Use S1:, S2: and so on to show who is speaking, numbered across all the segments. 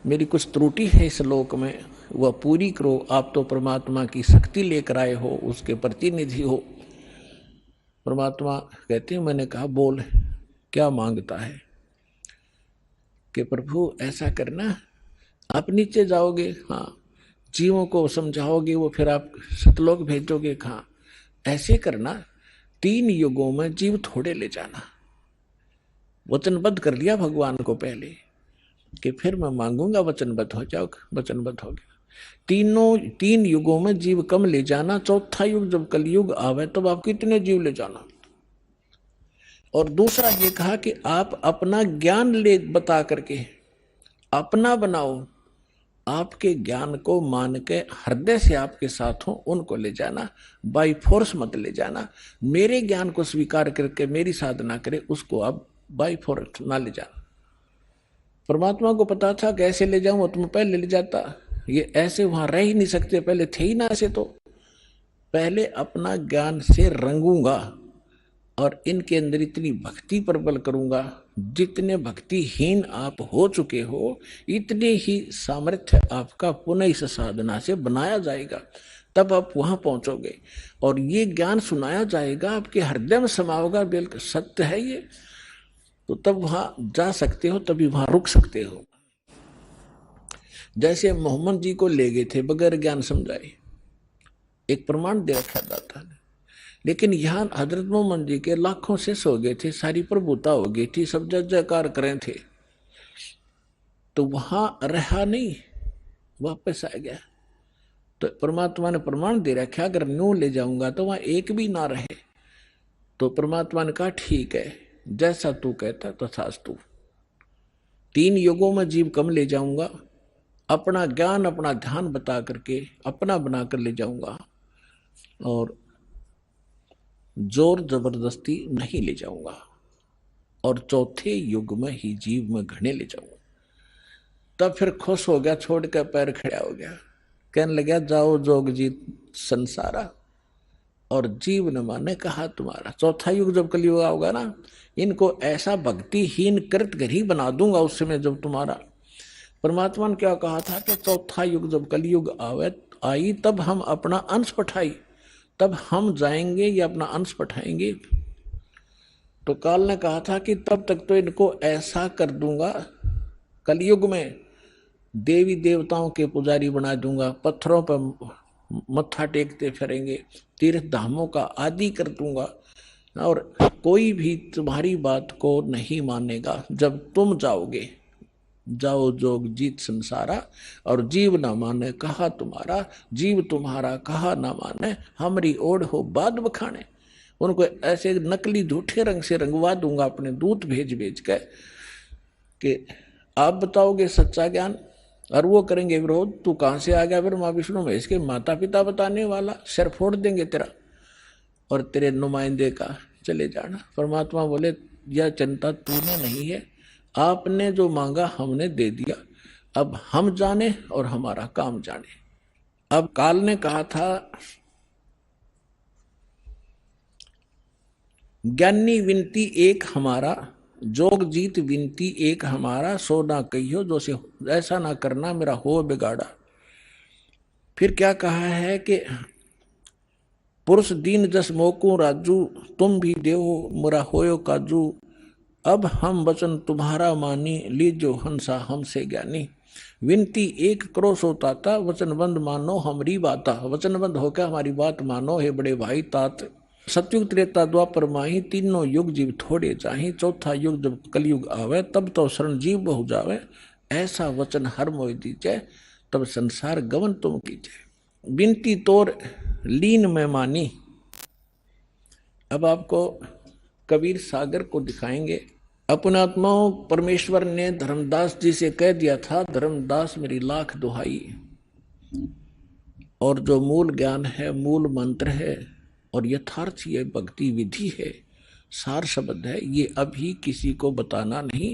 S1: मेरी कुछ त्रुटि है इस लोक में, वह पूरी करो। आप तो परमात्मा की शक्ति लेकर आए हो, उसके प्रतिनिधि हो। परमात्मा कहते हैं, मैंने कहा बोल क्या मांगता है? कि प्रभु ऐसा करना, आप नीचे जाओगे, हाँ, जीवों को समझाओगे, वो फिर आप सतलोक भेजोगे, हाँ, ऐसे करना। 3 युगों में जीव थोड़े ले जाना। वचनबद्ध कर लिया भगवान को पहले कि फिर मैं मांगूंगा, वचनबद्ध हो जाओ, वचनबद्ध हो गया। 3 युगों में जीव कम ले जाना, चौथा युग जब कलयुग आवे तब आप कितने जीव ले जाना। और दूसरा ये कहा कि आप अपना ज्ञान ले बता करके अपना बनाओ, आपके ज्ञान को मान के हृदय से आपके साथ हो उनको ले जाना, बाई फोर्स मत ले जाना। मेरे ज्ञान को स्वीकार करके मेरी साधना करे उसको आप बाई फोर्स ना ले जाना। परमात्मा को पता था कैसे ले जाऊं, तुम पहले ले जाता। ये ऐसे वहां रह ही नहीं सकते, पहले थे ही ना ऐसे। तो पहले अपना ज्ञान से रंगूंगा और इनके अंदर इतनी भक्ति प्रबल करूंगा, जितने भक्तिहीन आप हो चुके हो इतने ही सामर्थ्य आपका पुनः इस साधना से बनाया जाएगा, तब आप वहां पहुंचोगे। और ये ज्ञान सुनाया जाएगा, आपके हृदय में समाओगा, बिल्कुल सत्य है ये, तो तब वहां जा सकते हो, तभी वहां रुक सकते हो। जैसे मोहम्मद जी को ले गए थे बगैर ज्ञान समझाए, एक प्रमाण दे रखा दाता ने, लेकिन यहाँ हजरत मोहम्मद जी के लाखों से सो गए थे, सारी प्रभुता हो गई थी, सब जय जयकार करें थे, तो वहां रहा नहीं, वापस आ गया। तो परमात्मा ने प्रमाण दे रखा, अगर न्यू ले जाऊंगा तो वहां एक भी ना रहे। तो परमात्मा ने कहा ठीक है, जैसा तू कहता तथास्तु। 3 युगों में जीव कम ले जाऊंगा, अपना ज्ञान अपना ध्यान बता करके अपना बनाकर ले जाऊंगा, और जोर जबरदस्ती नहीं ले जाऊंगा, और चौथे युग में ही जीव में घने ले जाऊंगा। तब फिर खुश हो गया, छोड़ कर पैर खड़ा हो गया, कहने लगा जाओ जोग जीत संसारा, और जीव न माने कहा तुम्हारा। चौथा युग जब कलयुग होगा ना, इनको ऐसा भक्तिहीन कृत घर ही बना दूंगा उस समय जब तुम्हारा। परमात्मा ने क्या कहा था कि चौथा युग जब कलयुग आवे आई तब हम अपना अंश पठाई, तब हम जाएंगे या अपना अंश पठाएंगे। तो काल ने कहा था कि तब तक तो इनको ऐसा कर दूंगा, कलयुग में देवी देवताओं के पुजारी बना दूंगा, पत्थरों पर मत्था टेकते फिरेंगे, तीर्थ धामों का आदि कर दूंगा, और कोई भी तुम्हारी बात को नहीं मानेगा। जब तुम जाओगे, जाओ जोग जीत संसारा, और जीव ना माने कहा तुम्हारा, जीव तुम्हारा कहा ना माने, हमारी ओढ़ हो बाद बखाने। उनको ऐसे नकली झूठे रंग से रंगवा दूंगा अपने दूत भेज भेज के कि आप बताओगे सच्चा ज्ञान, और वो करेंगे विरोध। तू कहां से आ गया फिर माँ विष्णु महेश के माता पिता बताने वाला, सिर फोड़ देंगे तेरा और तेरे नुमाइंदे का, चले जाना। परमात्मा बोले यह चिंता तूने नहीं है, आपने जो मांगा हमने दे दिया, अब हम जाने और हमारा काम जाने। अब काल ने कहा था ज्ञानी विनती एक हमारा, जोग जीत विनती एक हमारा, सो ना कहियो जो से ऐसा ना करना मेरा हो बिगाड़ा। फिर क्या कहा है कि पुरुष दीन जस मोकू राजू, तुम भी देहो मुरा होयो काजू, अब हम वचन तुम्हारा मानी, लीजो हंसा हमसे ज्ञानी। विनती एक करो सो ताता, वचनबंद मानो हमारी बाता। वचनबंद होकर हमारी बात मानो हे बड़े भाई तात। सतयुग त्रेता द्वापर माही, तीनों युग जीव थोड़े जाही, चौथा युग जब कलयुग आवे तब तो शरण जीव बहु जावे। ऐसा वचन हर मोय दीजे, तब संसार गवन तुम कीजिए। बिनती तोर लीन में मानी। अब आपको कबीर सागर को दिखाएंगे। अपने आत्माओं परमेश्वर ने धर्मदास जी से कह दिया था, धर्मदास मेरी लाख दुहाई, और जो मूल ज्ञान है, मूल मंत्र है और यथार्थ ये भक्ति विधि है, सार शब्द है, ये अभी किसी को बताना नहीं।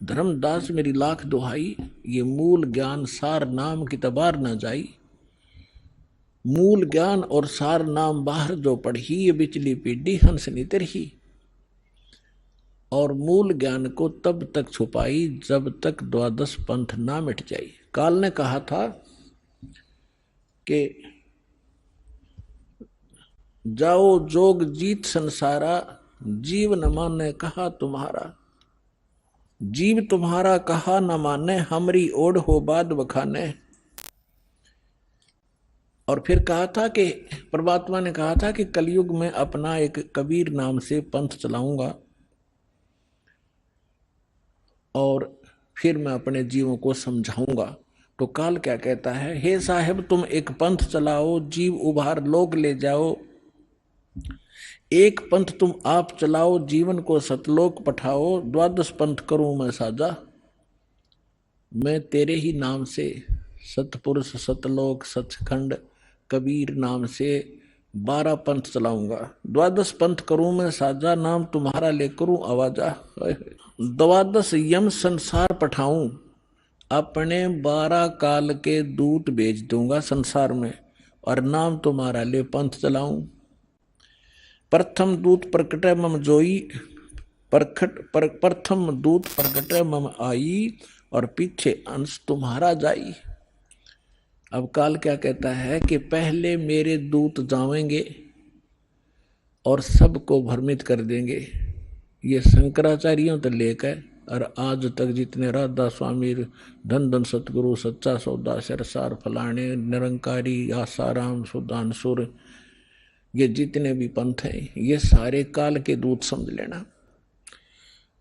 S1: धर्मदास मेरी लाख दुहाई, ये मूल ज्ञान सार नाम की तबार न जाई। मूल ज्ञान और सार नाम बाहर जो पढ़ी, ये बिचली पीढ़ी हंस नितर ही। और मूल ज्ञान को तब तक छुपाई जब तक द्वादश पंथ ना मिट जाए। काल ने कहा था कि जाओ जोग जीत संसारा, जीव न माने कहा तुम्हारा। जीव तुम्हारा कहा न माने, हमरी ओढ़ हो बाद बखाने। और फिर कहा था कि परमात्मा ने कहा था कि कलयुग में अपना एक कबीर नाम से पंथ चलाऊंगा और फिर मैं अपने जीवों को समझाऊंगा। तो काल क्या कहता है, हे साहेब तुम एक पंथ चलाओ, जीव उभार लोक ले जाओ। एक पंथ तुम आप चलाओ, जीवन को सतलोक पठाओ। द्वादश पंथ करूं मैं साजा, मैं तेरे ही नाम से सतपुरुष सतलोक सचखंड कबीर नाम से 12 पंथ चलाऊंगा। द्वादश पंथ करूं मैं साजा, नाम तुम्हारा ले करूं आवाजा। द्वादश यम संसार पठाऊं, अपने 12 काल के दूत भेज दूंगा संसार में, और नाम तुम्हारा ले पंथ चलाऊं। प्रथम दूत प्रकट मम जोई, प्रथम दूत प्रकट मम आई, और पीछे अंश तुम्हारा जाई। अब काल क्या कहता है कि पहले मेरे दूत जावेंगे और सबको भ्रमित कर देंगे। ये शंकराचार्यों तो लेकर और आज तक जितने राधा स्वामी, धन धन सतगुरु, सच्चा सौदा, सरसार फलाने, निरंकारी, आसाराम, सुदानसुर, ये जितने भी पंथ हैं ये सारे काल के दूत समझ लेना।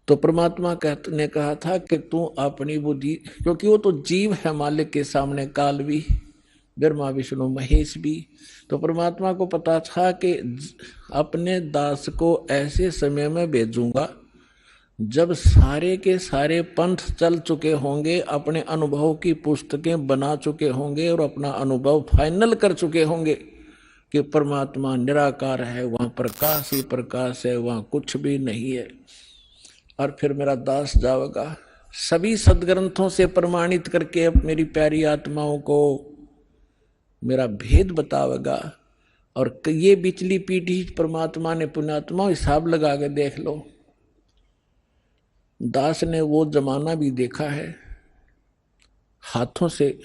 S1: तो परमात्मा ने कहा था कि तू अपनी बुद्धि, क्योंकि वो तो जीव है मालिक के सामने, काल भी, ब्रह्मा विष्णु महेश भी। तो परमात्मा को पता था कि अपने दास को ऐसे समय में भेजूंगा जब सारे के सारे पंथ चल चुके होंगे, अपने अनुभव की पुस्तकें बना चुके होंगे और अपना अनुभव फाइनल कर चुके होंगे कि परमात्मा निराकार है, वहां प्रकाश ही प्रकाश है, वहां कुछ भी नहीं है। और फिर मेरा दास जाएगा सभी सदग्रंथों से प्रमाणित करके मेरी प्यारी आत्माओं को मेरा भेद बतावेगा। और ये बिचली पीढ़ी परमात्मा ने, पुण्यात्मा हिसाब लगा के देख लो, दास ने वो जमाना भी देखा है, हाथों से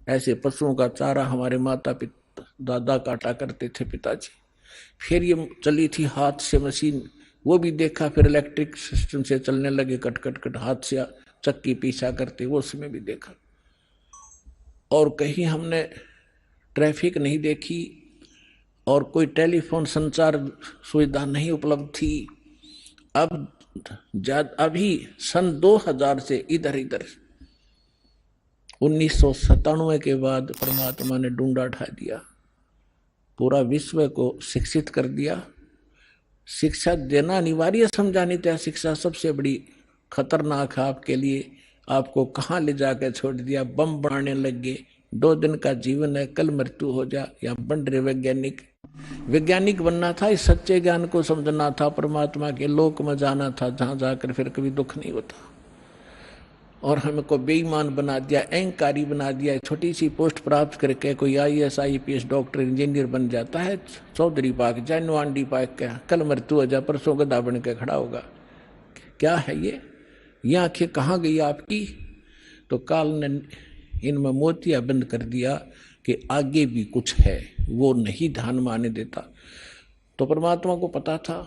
S1: ऐसे पशुओं का चारा हमारे माता पिता दादा काटा करते थे पिताजी। फिर ये चली थी हाथ से मशीन, वो भी देखा। फिर इलेक्ट्रिक सिस्टम से चलने लगे, कट कट कट हाथ से चक्की पीछा करते, वो उसमें भी देखा। और कहीं हमने ट्रैफिक नहीं देखी और कोई टेलीफोन संचार सुविधा नहीं उपलब्ध थी। अभी सन 2000 से इधर 1997 के बाद परमात्मा ने डूंडा उठा दिया, पूरा विश्व को शिक्षित कर दिया। शिक्षा देना अनिवार्य समझा, नहीं तो शिक्षा सबसे बड़ी खतरनाक है आपके लिए। आपको कहाँ ले जाकर छोड़ दिया, बम बनाने लग गए। 2 दिन का जीवन है, कल मृत्यु हो जा। या बन रहे वैज्ञानिक बनना था, इस सच्चे ज्ञान को समझना था, परमात्मा के लोक में जाना था जहां जाकर फिर कभी दुख नहीं होता। और हमको बेईमान बना दिया, अहंकारी बना दिया। छोटी सी पोस्ट प्राप्त करके कोई IAS IPS डॉक्टर इंजीनियर बन जाता है, चौधरी पाक जाए नवांडी पाक का, कल मृत्यु हो जाए, परसों गधा बन के खड़ा होगा। क्या है ये आंखें कहाँ गई आपकी? तो काल ने इनमें मोतिया बंद कर दिया कि आगे भी कुछ है, वो नहीं ध्यान में आने देता। तो परमात्मा को पता था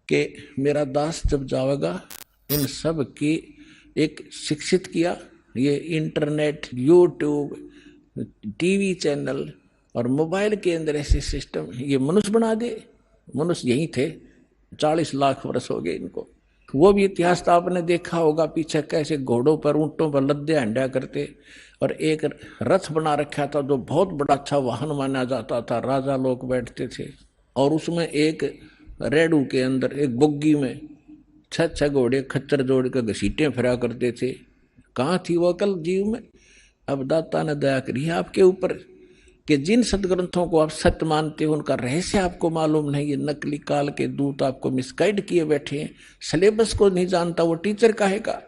S1: कि मेरा दास जब जाएगा, इन सब की एक शिक्षित किया। ये इंटरनेट, यूट्यूब, टीवी चैनल और मोबाइल के अंदर ऐसे सिस्टम ये मनुष्य बना दे। मनुष्य यही थे, 40 लाख वर्ष हो गए इनको। वो भी इतिहास तो आपने देखा होगा, पीछे कैसे घोड़ों पर, ऊंटों पर लद्दे हंडा करते, और एक रथ बना रखा था जो बहुत बड़ा अच्छा वाहन माना जाता था, राजा लोग बैठते थे। और उसमें एक रेडू के अंदर, एक बुग्गी में 6 घोड़े खच्चर जोड़ कर घसीटे फिरा करते थे। कहाँ थी वो अकल जीव में? अब दाता ने दया करी है आपके ऊपर कि जिन सदग्रंथों को आप सत्य मानते हो उनका रहस्य आपको मालूम नहीं। ये नकली काल के दूत आपको मिसगाइड किए बैठे हैं। सिलेबस को नहीं जानता वो टीचर काहेगा,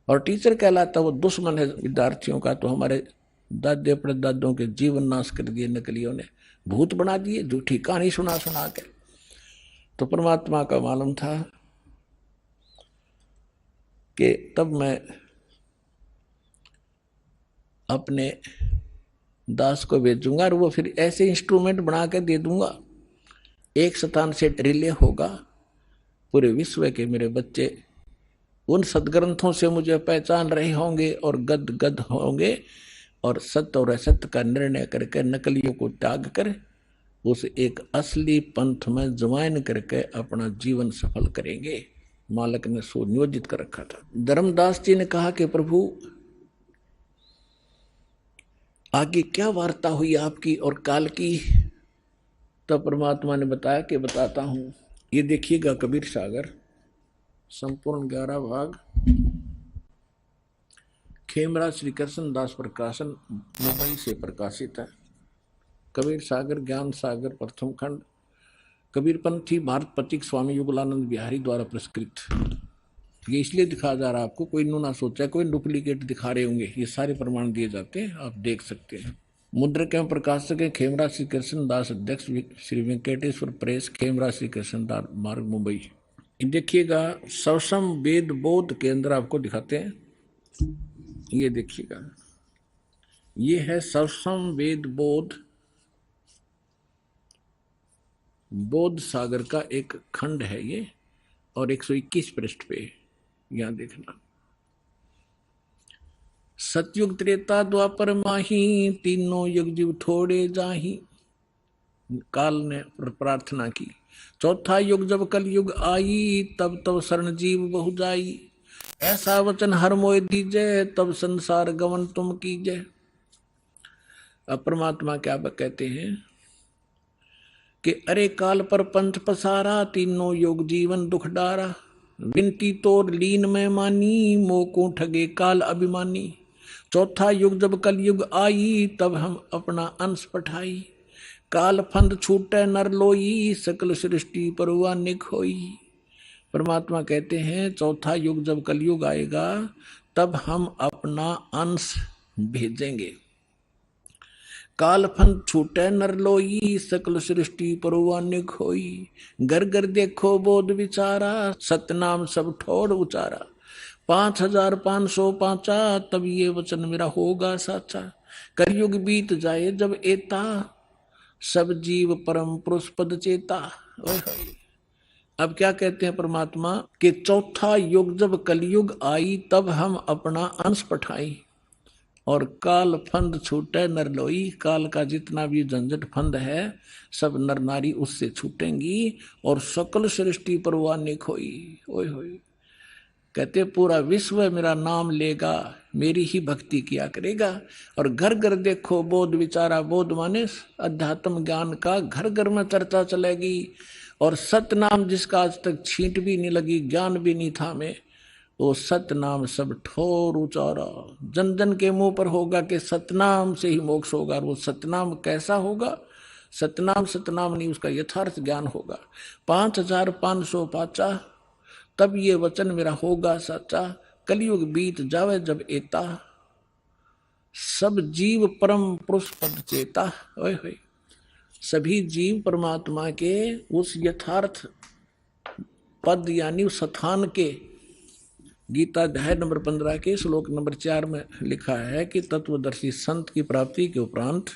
S1: और टीचर कहलाता वो दुश्मन है विद्यार्थियों का। तो हमारे दादे परदादों के जीवन नाश कर दिए नकलियों ने, भूत बना दिए, झूठी कहानी सुना के। तो परमात्मा का मालूम था कि तब मैं अपने दास को भेजूंगा और वो फिर ऐसे इंस्ट्रूमेंट बना के दे दूंगा, एक स्थान से रिले होगा पूरे विश्व के मेरे बच्चे उन सदग्रंथों से मुझे पहचान रहे होंगे और गद गद होंगे और सत्य और असत्य का निर्णय करके नकलियों को त्याग कर उस एक असली पंथ में ज्वाइन करके अपना जीवन सफल करेंगे। मालक ने सुनियोजित कर रखा था। धर्मदास जी ने कहा कि प्रभु आगे क्या वार्ता हुई आपकी और काल की? तब परमात्मा ने बताया कि बताता हूं। ये देखिएगा कबीर सागर संपूर्ण 11 भाग, खेमरा श्री कृष्ण दास प्रकाशन मुंबई से प्रकाशित है। कबीर सागर ज्ञान सागर प्रथम खंड, कबीरपंथी भारत पथिक स्वामी युगलानंद बिहारी द्वारा पुरस्कृत। ये इसलिए दिखाया जा रहा है आपको, कोई नु ना सोचा कोई डुप्लीकेट दिखा रहे होंगे, ये सारे प्रमाण दिए जाते हैं, आप देख सकते हैं। मुद्रक एवं प्रकाशक है खेमरा श्री कृष्ण दास, अध्यक्ष श्री वेंकटेश्वर प्रेस, खेमरा श्री कृष्ण दास मार्ग मुंबई। देखिएगा सवसम वेद बोध केंद्र आपको दिखाते हैं, ये देखिएगा ये है सवसम वेद बोध सागर का एक खंड है ये, और 121 पृष्ठ पे यहां देखना। सतयुग त्रेता द्वापर माही, तीनों युग जीव थोड़े जाही। काल ने प्रार्थना की। चौथा युग जब कल युग आई, तब तब शरण जीव बहु जाई। ऐसा वचन हर मोय दीजय, तब संसार गमन तुम कीजय। अब परमात्मा क्या कहते हैं कि अरे काल पर पंथ पसारा, तीनों योग जीवन दुख डारा। विनती तोर लीन में मानी, मोको ठगे काल अभिमानी। चौथा युग जब कल युग आई, तब हम अपना अंश पठाई। काल फंद छूटे नर लोई, सकल सृष्टि परवा निखोई। परमात्मा कहते हैं चौथा युग जब कलयुग आएगा तब हम अपना अंश भेजेंगे। काल फंद छूटे नर लोई, सकल सृष्टि परवा निखोई। घर घर देखो बोध विचारा, सतनाम सब ठोड़ उचारा। 5505 तब ये वचन मेरा होगा साचा। कलयुग बीत जाए जब एता, सब जीव परम पुरुष पद चेता। अब क्या कहते हैं परमात्मा कि चौथा युग जब कलयुग आई, तब हम अपना अंश पठाई और काल फंद छूटे नर लोई। काल का जितना भी झंझट फंद है सब नर नारी उससे छूटेंगी और सकल सृष्टि परवाह नहीं खोई। ओए होए, कहते पूरा विश्व मेरा नाम लेगा, मेरी ही भक्ति किया करेगा। और घर घर देखो बोध विचारा, बोध माने अध्यात्म ज्ञान का घर घर में चर्चा चलेगी। और सत्य नाम जिसका आज तक छींट भी नहीं लगी, ज्ञान भी नहीं था में, वो सतनाम सब ठोर उचारा। जन जन के मुंह पर होगा कि सतनाम से ही मोक्ष होगा। और वो सतनाम कैसा होगा? सतनाम नहीं, उसका यथार्थ ज्ञान होगा। 5505 तब ये वचन मेरा होगा सच्चा। कलयुग बीत जावे जब एता, सब जीव परम पुरुष पद चेता। ओए होए, सभी जीव परमात्मा के उस यथार्थ पद यानी उस स्थान के, गीता अध्याय नंबर 15 के श्लोक नंबर 4 में लिखा है कि तत्वदर्शी संत की प्राप्ति के उपरांत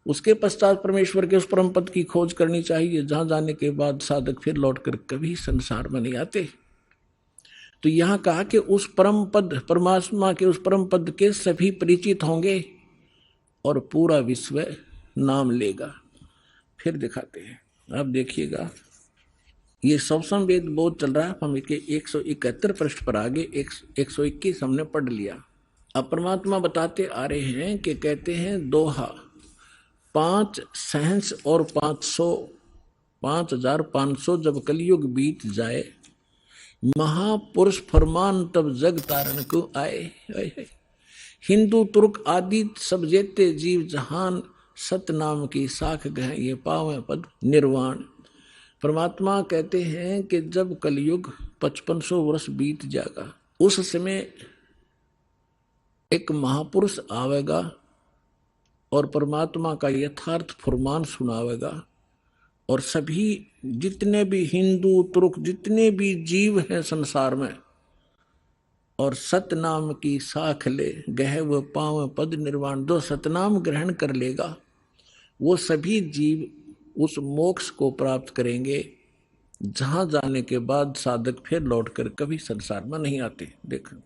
S1: उसके पश्चात परमेश्वर के उस परम पद की खोज करनी चाहिए, जहां जाने के बाद साधक फिर लौटकर कभी संसार में नहीं आते। तो यहां कहा कि उस परम पद, परमात्मा के उस परम पद के सभी परिचित होंगे और पूरा विश्व नाम लेगा। फिर दिखाते हैं, आप देखिएगा ये सवसम वेद बोध चल रहा है। हम इसके 171 पृष्ठ पर आगे 121 हमने पढ़ लिया। अब परमात्मा बताते आ रहे हैं कि कहते हैं दोहा 5 सहंस और 5500 जब कलयुग बीत जाए, महापुरुष फरमान तब जग तारण को आए। हिंदू तुर्क आदि सब जेते जीव जहान, सतनाम की साख गह ये पावे पद निर्वाण। परमात्मा कहते हैं कि जब कलयुग 5500 वर्ष बीत जाएगा, उस समय एक महापुरुष आवेगा और परमात्मा का यथार्थ फरमान सुनावेगा। और सभी जितने भी हिंदू तुर्क जितने भी जीव हैं संसार में, और सतनाम की साख ले गह व पाव पद निर्वाण, जो सतनाम ग्रहण कर लेगा वो सभी जीव उस मोक्ष को प्राप्त करेंगे, जहां जाने के बाद साधक फिर लौटकर कभी संसार में नहीं आते। देखो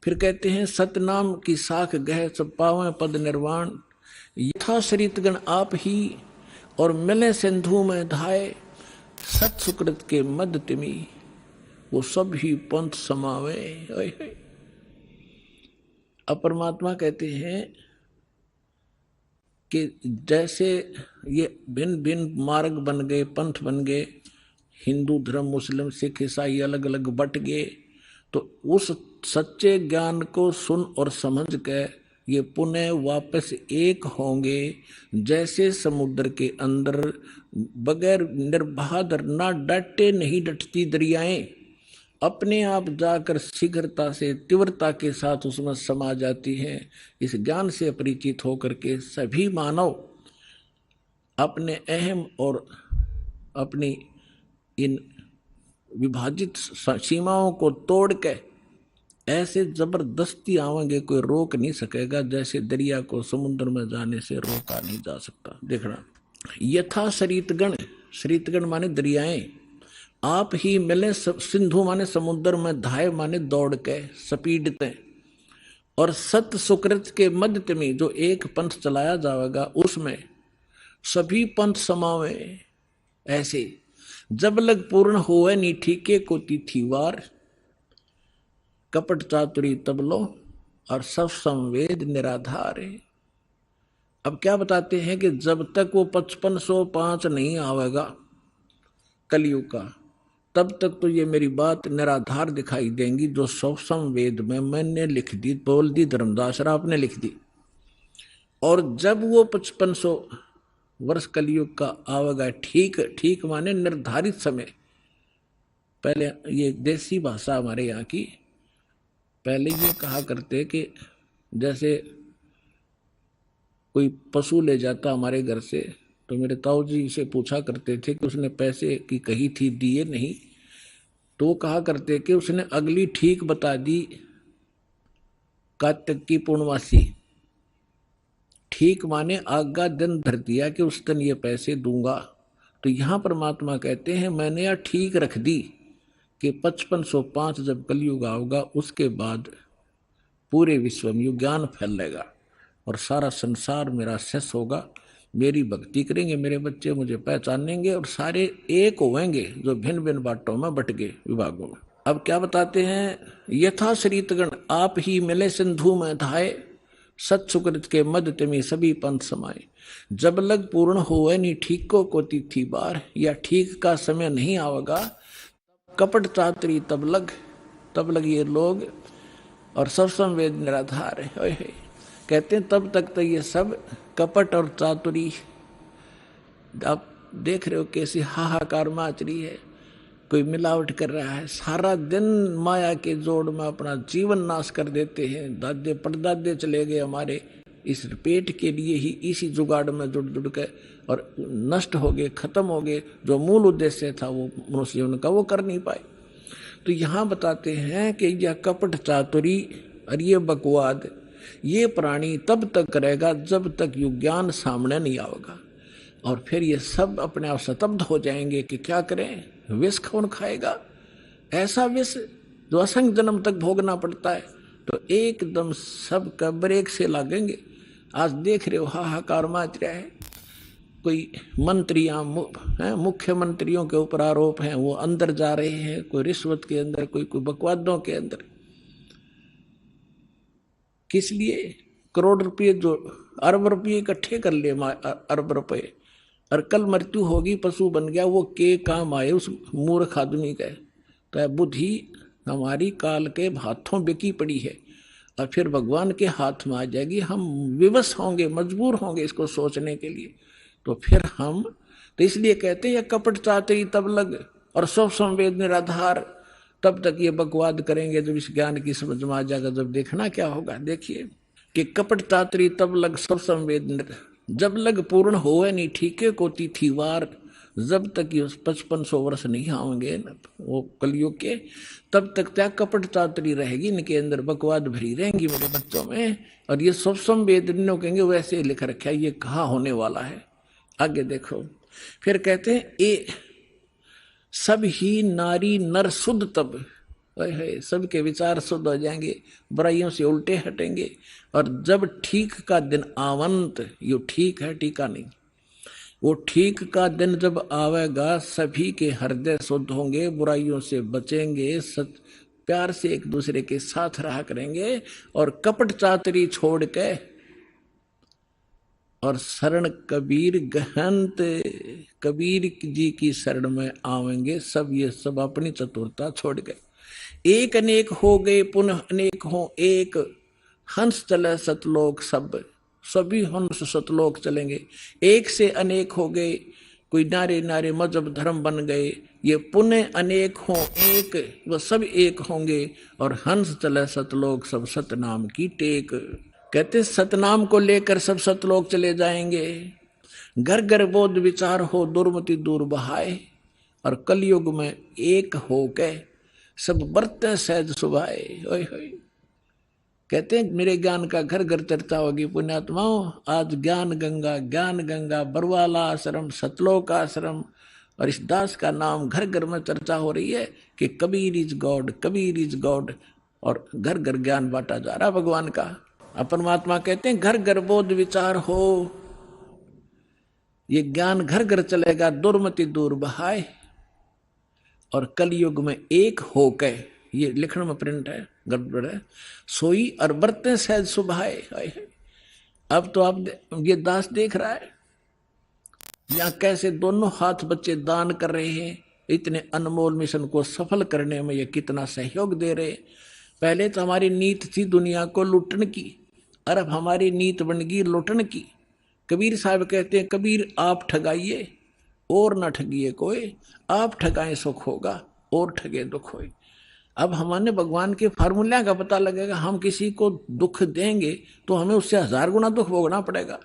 S1: फिर कहते हैं सतनाम की साख गह सब पावे पद निर्वाण, यथा शरीतगण आप ही और मिले सिंधु में धाये, सत सुकृत के मद तिमी वो सब ही पंथ समावे। अब परमात्मा कहते हैं कि जैसे ये भिन्न भिन्न मार्ग बन गए, पंथ बन गए, हिंदू धर्म मुस्लिम सिख ईसाई अलग अलग बट गए, तो उस सच्चे ज्ञान को सुन और समझ के ये पुनः वापस एक होंगे, जैसे समुद्र के अंदर बगैर निर्बाध ना डटे नहीं डटती दरियाएं अपने आप जाकर शीघ्रता से तीव्रता के साथ उसमें समा जाती हैं। इस ज्ञान से परिचित होकर के सभी मानव अपने अहम और अपनी इन विभाजित सीमाओं को तोड़ के ऐसे जबरदस्ती आवेंगे, कोई रोक नहीं सकेगा, जैसे दरिया को समुद्र में जाने से रोका नहीं जा सकता। देखना यथा शरीतगण, शरीतगण माने दरियाएं, आप ही मिले सिंधु माने समुद्र में, धाय माने दौड़ के स्पीडते, और सत सुकृत के मध्य में जो एक पंथ चलाया जाएगा उसमें सभी पंथ समावे। ऐसे जब लग पूर्ण होवे नी ठीके को तिथिवार, कपट चातुरी तबलो और सब संवेद निराधार है। अब क्या बताते हैं कि जब तक वो 5505 नहीं आवेगा कलयुग का, तब तक तो ये मेरी बात निराधार दिखाई देंगी, जो सब संवेद में मैंने लिख दी, बोल दी, धर्मदास राव ने लिख दी। और जब वो 5500 वर्ष कलयुग का आवेगा, ठीक ठीक माने निर्धारित समय, पहले ये देसी भाषा हमारे यहाँ की, पहले ये कहा करते कि जैसे कोई पशु ले जाता हमारे घर से, तो मेरे ताऊ जी से पूछा करते थे कि उसने पैसे की कही थी, दिए नहीं, तो वो कहा करते कि उसने अगली ठीक बता दी, कार्तिक की पूर्णवासी, ठीक माने आगा दिन धर दिया कि उस दिन ये पैसे दूंगा। तो यहां परमात्मा कहते हैं मैंने यह ठीक रख दी कि 5505 जब कलयुग आओगा उसके बाद पूरे विश्व में ज्ञान फैलेगा और सारा संसार मेरा शेष होगा, मेरी भक्ति करेंगे मेरे बच्चे, मुझे पहचानेंगे और सारे एक होंगे जो भिन्न भिन्न बाटों में बट गए विभागों में। अब क्या बताते हैं, यथा शरीतगण आप ही मिले सिंधु में धाये, सत सुकृत के मध्य में सभी पंथ समाये, जब लग पूर्ण होवे नी ठीक को तिथि बार, या ठीक का समय नहीं आवेगा, कपट चातरी तब लग ये लोग और सब संवेद निराधार है। कहते हैं तब तक तो ये सब कपट और चातुरी, आप देख रहे हो कैसी हाहाकार मच रही है, कोई मिलावट कर रहा है, सारा दिन माया के जोड़ में अपना जीवन नाश कर देते हैं। दादे परदादे चले गए हमारे इस पेट के लिए ही, इसी जुगाड़ में जुड़ जुड़ के, और नष्ट हो गए, खत्म हो गए, जो मूल उद्देश्य था वो मनुष्य जीवन का वो कर नहीं पाए। तो यहाँ बताते हैं कि यह कपट चातुरी और ये बकवाद ये प्राणी तब तक करेगा जब तक युग ज्ञान सामने नहीं आएगा, और फिर ये सब अपने आप स्तब्ध हो जाएंगे कि क्या करें, विष कौन खाएगा, ऐसा विष जो असंख्य जन्म तक भोगना पड़ता है। तो एकदम सब का ब्रेक से लागेंगे। आज देख रहे हो हाहाकार मच रहा है, कोई मंत्रियां मुख्यमंत्रियों के ऊपर आरोप हैं, वो अंदर जा रहे हैं, कोई रिश्वत के अंदर, कोई बकवादों के अंदर। किस लिए? करोड़ रुपये, जो अरब रुपये इकट्ठे कर ले, अरब रुपये, और कल मृत्यु होगी, पशु बन गया, वो के काम आए उस मूर्ख आदमी का। तो बुद्धि हमारी काल के हाथों बिकी पड़ी है और फिर भगवान के हाथ में आ जाएगी, हम विवश होंगे, मजबूर होंगे इसको सोचने के लिए। तो फिर हम, तो इसलिए कहते हैं कपट चातरी तब लग और सब संवेद निराधार, तब तक ये बकवाद करेंगे जब इस ज्ञान की समझ में आ जाएगा। जब देखना क्या होगा, देखिए कि कपट चातरी तब लग सब संवेद, जब लग पूर्ण होवे नहीं ठीके को तिथिवार, जब तक ये 5500 वर्ष नहीं आएंगे वो कलयुग के, तब तक त्या कपट चातुरी रहेगी इनके अंदर, बकवाद भरी रहेंगी मेरे बच्चों में। और ये सब संवेदनीय कहेंगे वैसे लिख रखा है, ये कहाँ होने वाला है। आगे देखो फिर कहते हैं ए सब ही नारी नर शुद्ध तब, सबके विचार शुद्ध हो जाएंगे, बुराइयों से उल्टे हटेंगे। और जब ठीक का दिन आवंत, यो ठीक है टीका नहीं, वो ठीक का दिन जब आवेगा सभी के हृदय शुद्ध होंगे, बुराइयों से बचेंगे, प्यार से एक दूसरे के साथ रहा करेंगे और कपट चातरी छोड़ के और शरण कबीर गहंत, कबीर जी की शरण में आवेंगे सब, ये सब अपनी चतुरता छोड़ गए। एक अनेक हो गए पुनः अनेक हो एक, हंस चले सतलोक सब, सभी हंस सतलोक चलेंगे। एक से अनेक हो गए, कोई नारे नारे मजहब धर्म बन गए, ये पुनः अनेक हो एक, वो सब एक होंगे और हंस चले सतलोक सब, सतनाम की टेक। कहते सतनाम को लेकर सब सतलोक चले जाएंगे। घर घर बोध विचार हो दुर्मति दूर बहाए, और कलयुग में एक हो गए सब बरते सहज सुभाए। ओए होए, कहते हैं मेरे ज्ञान का घर घर चर्चा होगी पुण्यात्माओं। आज ज्ञान गंगा बरवाला आश्रम, सतलोक आश्रम और इस दास का नाम घर घर में चर्चा हो रही है कि Kabir is God, Kabir is God, और घर घर ज्ञान बांटा जा रहा भगवान का। परमात्मा कहते हैं घर घर बोध विचार हो, ये ज्ञान घर घर चलेगा, दुर्मति दूर बहाए, और कलयुग में एक हो गए, ये लिखने में प्रिंट है गड़बड़ है, सोई और बरते सहज सुभाए। अब तो आप ये दास देख रहा है यहाँ कैसे दोनों हाथ बच्चे दान कर रहे हैं, इतने अनमोल मिशन को सफल करने में ये कितना सहयोग दे रहे। पहले तो हमारी नीत थी दुनिया को लूटने की, और अब हमारी नीत बन गई लूटने की। कबीर साहब कहते हैं कबीर आप ठगाइए और न ठगिए कोई, आप ठगाएं सुख होगा और ठगे दुख होए। अब हमारे भगवान के फार्मूला का पता लगेगा, हम किसी को दुख देंगे तो हमें उससे 1000 गुना दुख भोगना पड़ेगा।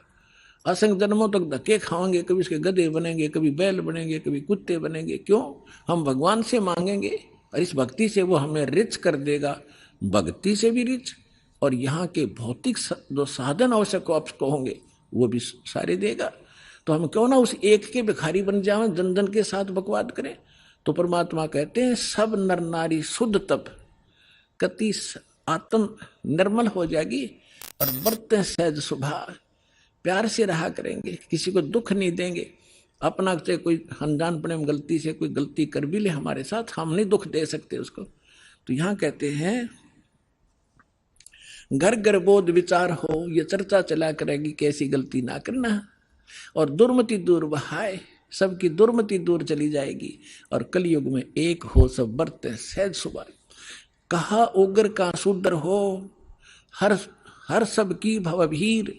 S1: असंख्य जन्मों तक धक्के खाएंगे, कभी उसके गधे बनेंगे, कभी बैल बनेंगे, कभी कुत्ते बनेंगे। क्यों? हम भगवान से मांगेंगे और इस भक्ति से वो हमें रिच कर देगा, भक्ति से भी रिच, और यहाँ के भौतिक जो साधन आवश्यक आपको होंगे वो भी सारे देगा। तो हम क्यों ना उस एक के भिखारी बन जाए, जन जन के साथ बकवाद करें। तो परमात्मा कहते हैं सब नर नारी शुद्ध तब, कति आत्म निर्मल हो जाएगी और बरते सहज सुभाव, प्यार से रहा करेंगे, किसी को दुख नहीं देंगे। अपना से कोई अनजानपने में गलती से कोई गलती कर भी ले हमारे साथ, हम नहीं दुख दे सकते उसको। तो यहाँ कहते हैं घर घर बोध विचार हो, ये चर्चा चला करेगी कैसी गलती ना करना, और दुर्मति दूर बहाए, सबकी दुर्मति दूर चली जाएगी, और कलयुग में एक हो सब बरते सहज सुभाए। कहा उग्र का शूद्र हो, हर सब की भवभीर।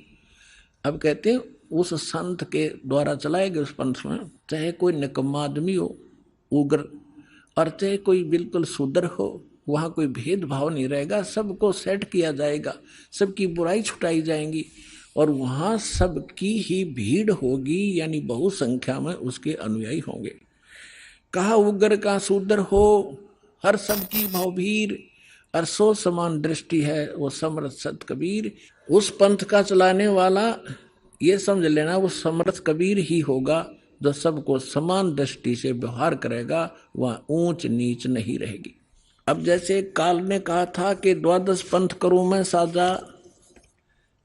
S1: अब कहते हैं उस संत के द्वारा चलाए गए उस पंथ में, चाहे कोई निकम्मा आदमी हो उग्र, और चाहे कोई बिल्कुल शूद्र हो, वहाँ कोई भेदभाव नहीं रहेगा, सबको सेट किया जाएगा, सबकी बुराई छुटाई जाएंगी, और वहाँ सबकी ही भीड़ होगी, यानी बहु संख्या में उसके अनुयायी होंगे। कहा उग्र का शूद्र हो, हर सबकी भवभीर, और सो समान दृष्टि है वो समर्थ सत कबीर। उस पंथ का चलाने वाला ये समझ लेना वो समर्थ कबीर ही होगा, जो सबको समान दृष्टि से व्यवहार करेगा, वहाँ ऊंच नीच नहीं रहेगी। अब जैसे काल ने कहा था कि 12 पंथ करूं मैं साजा,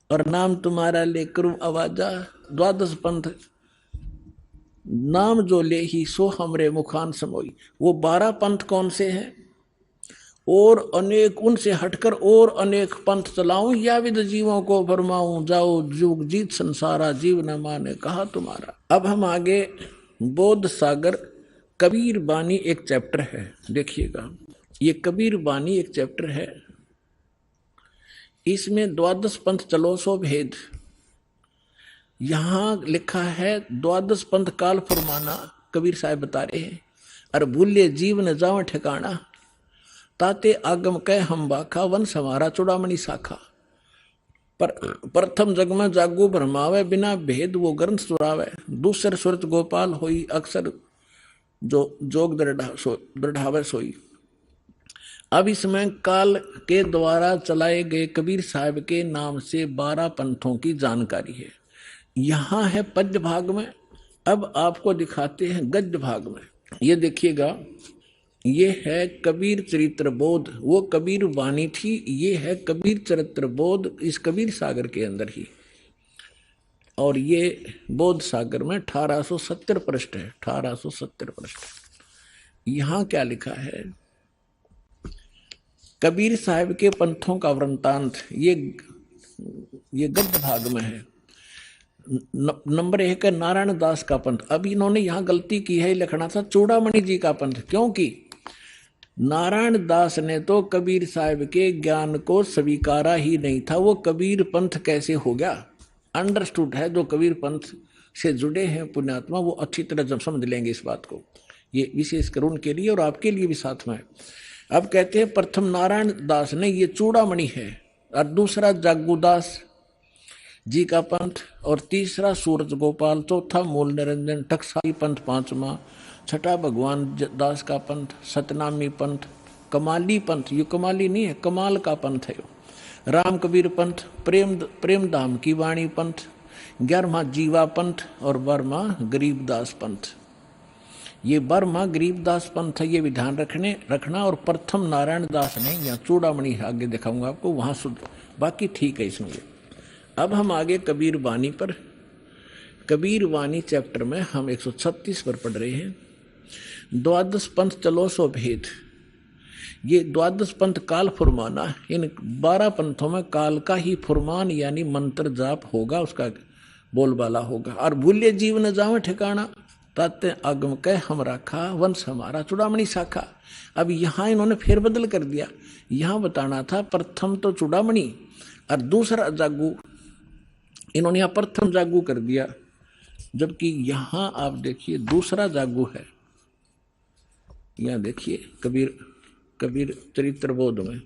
S1: और नाम तुम्हारा ले करूं आवाजा। 12 पंथ नाम जो ले ही सो हमरे मुखान समोई। वो 12 पंथ कौन से हैं? और अनेक उनसे हटकर और अनेक पंथ चलाऊं, या विद जीवों को फरमाऊं, जाओ जुग जीत संसारा, जीव न माने कहा तुम्हारा। अब हम आगे बोध सागर कबीर बानी एक चैप्टर है, देखिएगा ये कबीर बानी एक चैप्टर है, इसमें 12 पंथ चलो सो भेद। यहां लिखा है 12 पंथ काल फरमाना, कबीर साहब बता रहे हैं, और भूले जीव न जाओ ठिकाना, ताते आगम कह हम बाखा, वन समारा चुड़ामणि शाखा। पर प्रथम जग में जागू भरमावे, बिना भेद वो ग्रंथ सुरावे। दूसर सुरत गोपाल होई, अक्सर जो जोग दृढ़ावे सोई। अब इसमें काल के द्वारा चलाए गए कबीर साहब के नाम से 12 पंथों की जानकारी है। यहां है पद्य भाग में। अब आपको दिखाते हैं गद्य भाग में। ये देखिएगा, ये है कबीर चरित्र बोध, वो कबीर वाणी थी। ये है कबीर चरित्र बोध, इस कबीर सागर के अंदर ही। और ये बोध सागर में 1870 पृष्ठ है, 1870 पृष्ठ। यहां क्या लिखा है? कबीर साहब के पंथों का वृंतांत, ये गद्य भाग में है। नंबर 1 है नारायण दास का पंथ। अब इन्होंने यहां गलती की है, लिखना था चूड़ामणि जी का पंथ, क्योंकि नारायण दास ने तो कबीर साहब के ज्ञान को स्वीकारा ही नहीं था। वो कबीर पंथ कैसे हो गया? अंडरस्टूड है, जो कबीर पंथ से जुड़े हैं पुण्यात्मा वो अच्छी तरह जब समझ लेंगे इस बात को। ये विशेषकर उनके लिए और आपके लिए भी साथ में है। अब कहते हैं प्रथम नारायण दास ने, ये चूड़ामणि है, और दूसरा जागूदास जी का पंथ, और तीसरा सूरज गोपाल, चौथा मूल निरंजन, टकसाली पंथ पांचवा, छठा भगवान दास का पंथ, सतनामी पंथ, कमाली पंथ, ये कमाली नहीं है, कमाल का पंथ है, राम कबीर पंथ, प्रेम धाम की वाणी पंथ, 11वां जीवा पंथ, और 12वां गरीबदास पंथ। ये 12वां गरीबदास पंथ है, ये विधान रखना। और प्रथम नारायण दास ने, यहाँ चूड़ामणि आगे दिखाऊंगा आपको, वहां शुद्ध, बाकी ठीक है इसमें। अब हम आगे कबीर वाणी पर, कबीर वाणी चैप्टर में हम 136 पर पढ़ रहे हैं। द्वादश पंथ चलो सो भेद। ये द्वादश पंथ काल फुरमाना, इन 12 पंथों में काल का ही फुरमान यानी मंत्र जाप होगा, उसका बोलबाला होगा। और भूल्य जीव न जावे ठिकाना, ताते आगम कह हम राखा, वंश हमारा चूड़ामणि शाखा। अब यहाँ इन्होंने फेरबदल कर दिया। यहाँ बताना था प्रथम तो चूड़ामणि और दूसरा जागू, इन्होंने यहाँ प्रथम जागू कर दिया, जबकि यहाँ आप देखिए दूसरा जागू है। यहाँ देखिए कबीर चरित्र बोध में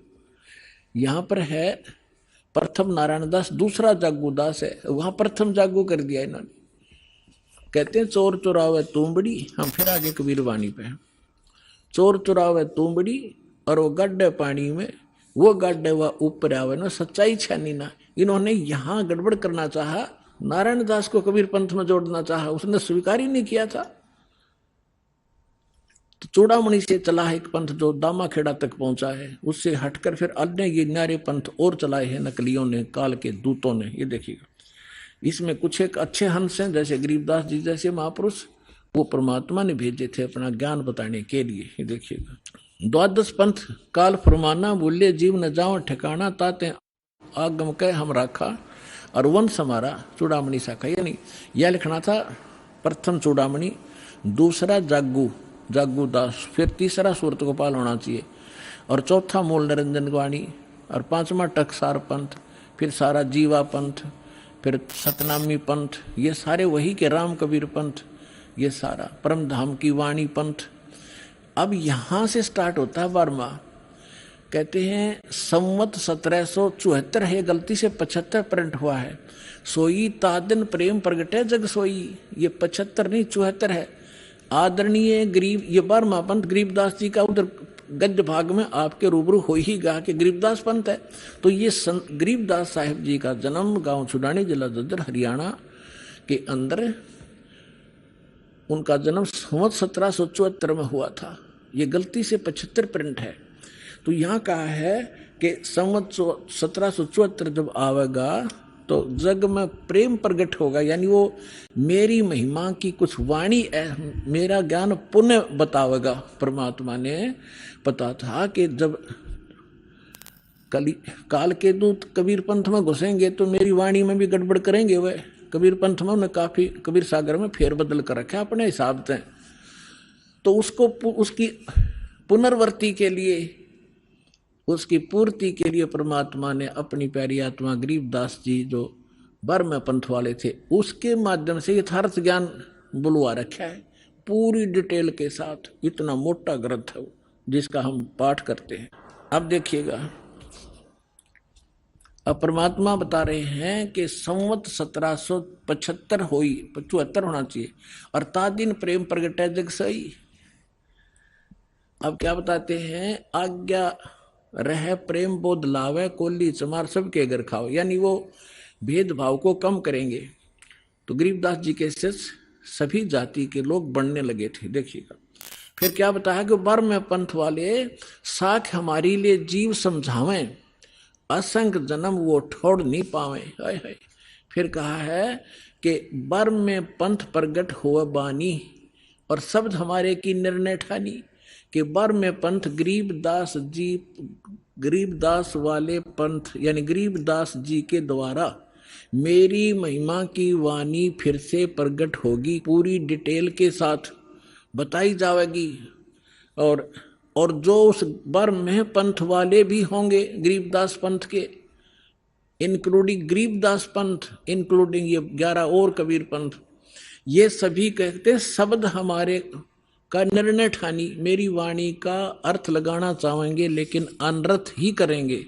S1: यहाँ पर है प्रथम नारायण दास, दूसरा जागू दास है, वहां प्रथम जागू कर दिया इन्होंने। कहते हैं चोर चुरावे तुमबड़ी, हम फिर आगे कबीर वाणी पे हैं। चोर चुरावे तुमबड़ी और वो गड्ढे पानी में, वो गड्ढे वह ऊपर आवे ना, सच्चाई छानी ना। इन्होंने यहाँ गड़बड़ करना चाहा, नारायण दास को कबीर पंथ में जोड़ना चाहा, उसने स्वीकार ही नहीं किया था। तो चूड़ामणि से चला है एक पंथ जो दामाखेड़ा तक पहुंचा है, उससे हटकर फिर अन्य ये न्यारे पंथ और चलाए हैं नकलियों ने, काल के दूतों ने। ये देखिएगा, इसमें कुछ एक अच्छे हंस हैं, जैसे गरीबदास जी जैसे महापुरुष, वो परमात्मा ने भेजे थे अपना ज्ञान बताने के लिए। ये देखिएगा, द्वादश पंथ काल फरमाना, बोले जीव न जाओ ठिकाना, ताते आगम कह हम राखा, और वंश हमारा चूड़ामणि शाखा। यानी यह लिखना था प्रथम चूड़ामणि, दूसरा जागू दास, फिर तीसरा सूरत गोपाल होना चाहिए, और चौथा मूल निरंजन वाणी, और 5वां टकसार पंथ, फिर सारा जीवा पंथ, फिर सतनामी पंथ, ये सारे वही के राम कबीर पंथ, ये सारा परम धाम की वाणी पंथ। अब यहाँ से स्टार्ट होता है 12वां। कहते हैं संवत 1774 है, गलती से 75 प्रिंट हुआ है। सोई तादन प्रेम प्रगटे जग सोई, ये 75 नहीं 74 है। आदरणीय गरीब, ये 12वां पंथ गरीबदास जी का उधर गद्य भाग में आपके रूबरू हो ही गा कि गरीबदास पंथ है। तो ये गरीबदास साहिब जी का जन्म गांव छुडानी, जिला जज्जर, हरियाणा के अंदर, उनका जन्म संवत 1774 में हुआ था। ये गलती से 75 प्रिंट है। तो यहाँ कहा है कि संवत 1774 जब आवेगा तो जग में प्रेम प्रकट होगा, यानी वो मेरी महिमा की कुछ वाणी, मेरा ज्ञान पुण्य बतावेगा। परमात्मा ने पता था कि जब काल के दूत कबीर पंथ में घुसेंगे तो मेरी वाणी में भी गड़बड़ करेंगे। वह कबीर पंथ में उन्हें काफी, कबीर सागर में फेरबदल कर रखा है अपने हिसाब से। तो उसको, उसकी पुनर्वर्ती के लिए, उसकी पूर्ति के लिए परमात्मा ने अपनी प्यारी आत्मा गरीबदास जी जो 12वें पंथ वाले थे, उसके माध्यम से यथार्थ ज्ञान बुलवा रखा है पूरी डिटेल के साथ। इतना मोटा ग्रंथ है जिसका हम पाठ करते हैं। अब देखिएगा, अब परमात्मा बता रहे हैं कि संवत 1775 हुई 75 होना चाहिए और ता दिन प्रेम प्रगटै जग सही। अब क्या बताते हैं, आज्ञा रह प्रेम बोध लावे कोली चमार सबके घर खाओ, यानी वो भेदभाव को कम करेंगे। तो गरीबदास जी के शिष्य सभी जाति के लोग बनने लगे थे। देखिएगा फिर क्या बताया कि बर में पंथ वाले साख हमारी लिए जीव समझावें, असंख्य जन्म वो ठोड़ नहीं पावे। हाय हाय। फिर कहा है कि बर में पंथ प्रगट हुआ बानी और शब्द हमारे की निर्णय ठानी, कि बर में पंथ गरीबदास जी, गरीबदास वाले पंथ यानी गरीबदास जी के द्वारा मेरी महिमा की वाणी फिर से प्रगट होगी, पूरी डिटेल के साथ बताई जाएगी। और जो उस बर में पंथ वाले भी होंगे गरीबदास पंथ के, इंक्लूडिंग गरीबदास पंथ, इंक्लूडिंग ये 11 और कबीर पंथ, ये सभी कहते शब्द हमारे का निर्णय ठानी, मेरी वाणी का अर्थ लगाना चाहेंगे लेकिन अनर्थ ही करेंगे।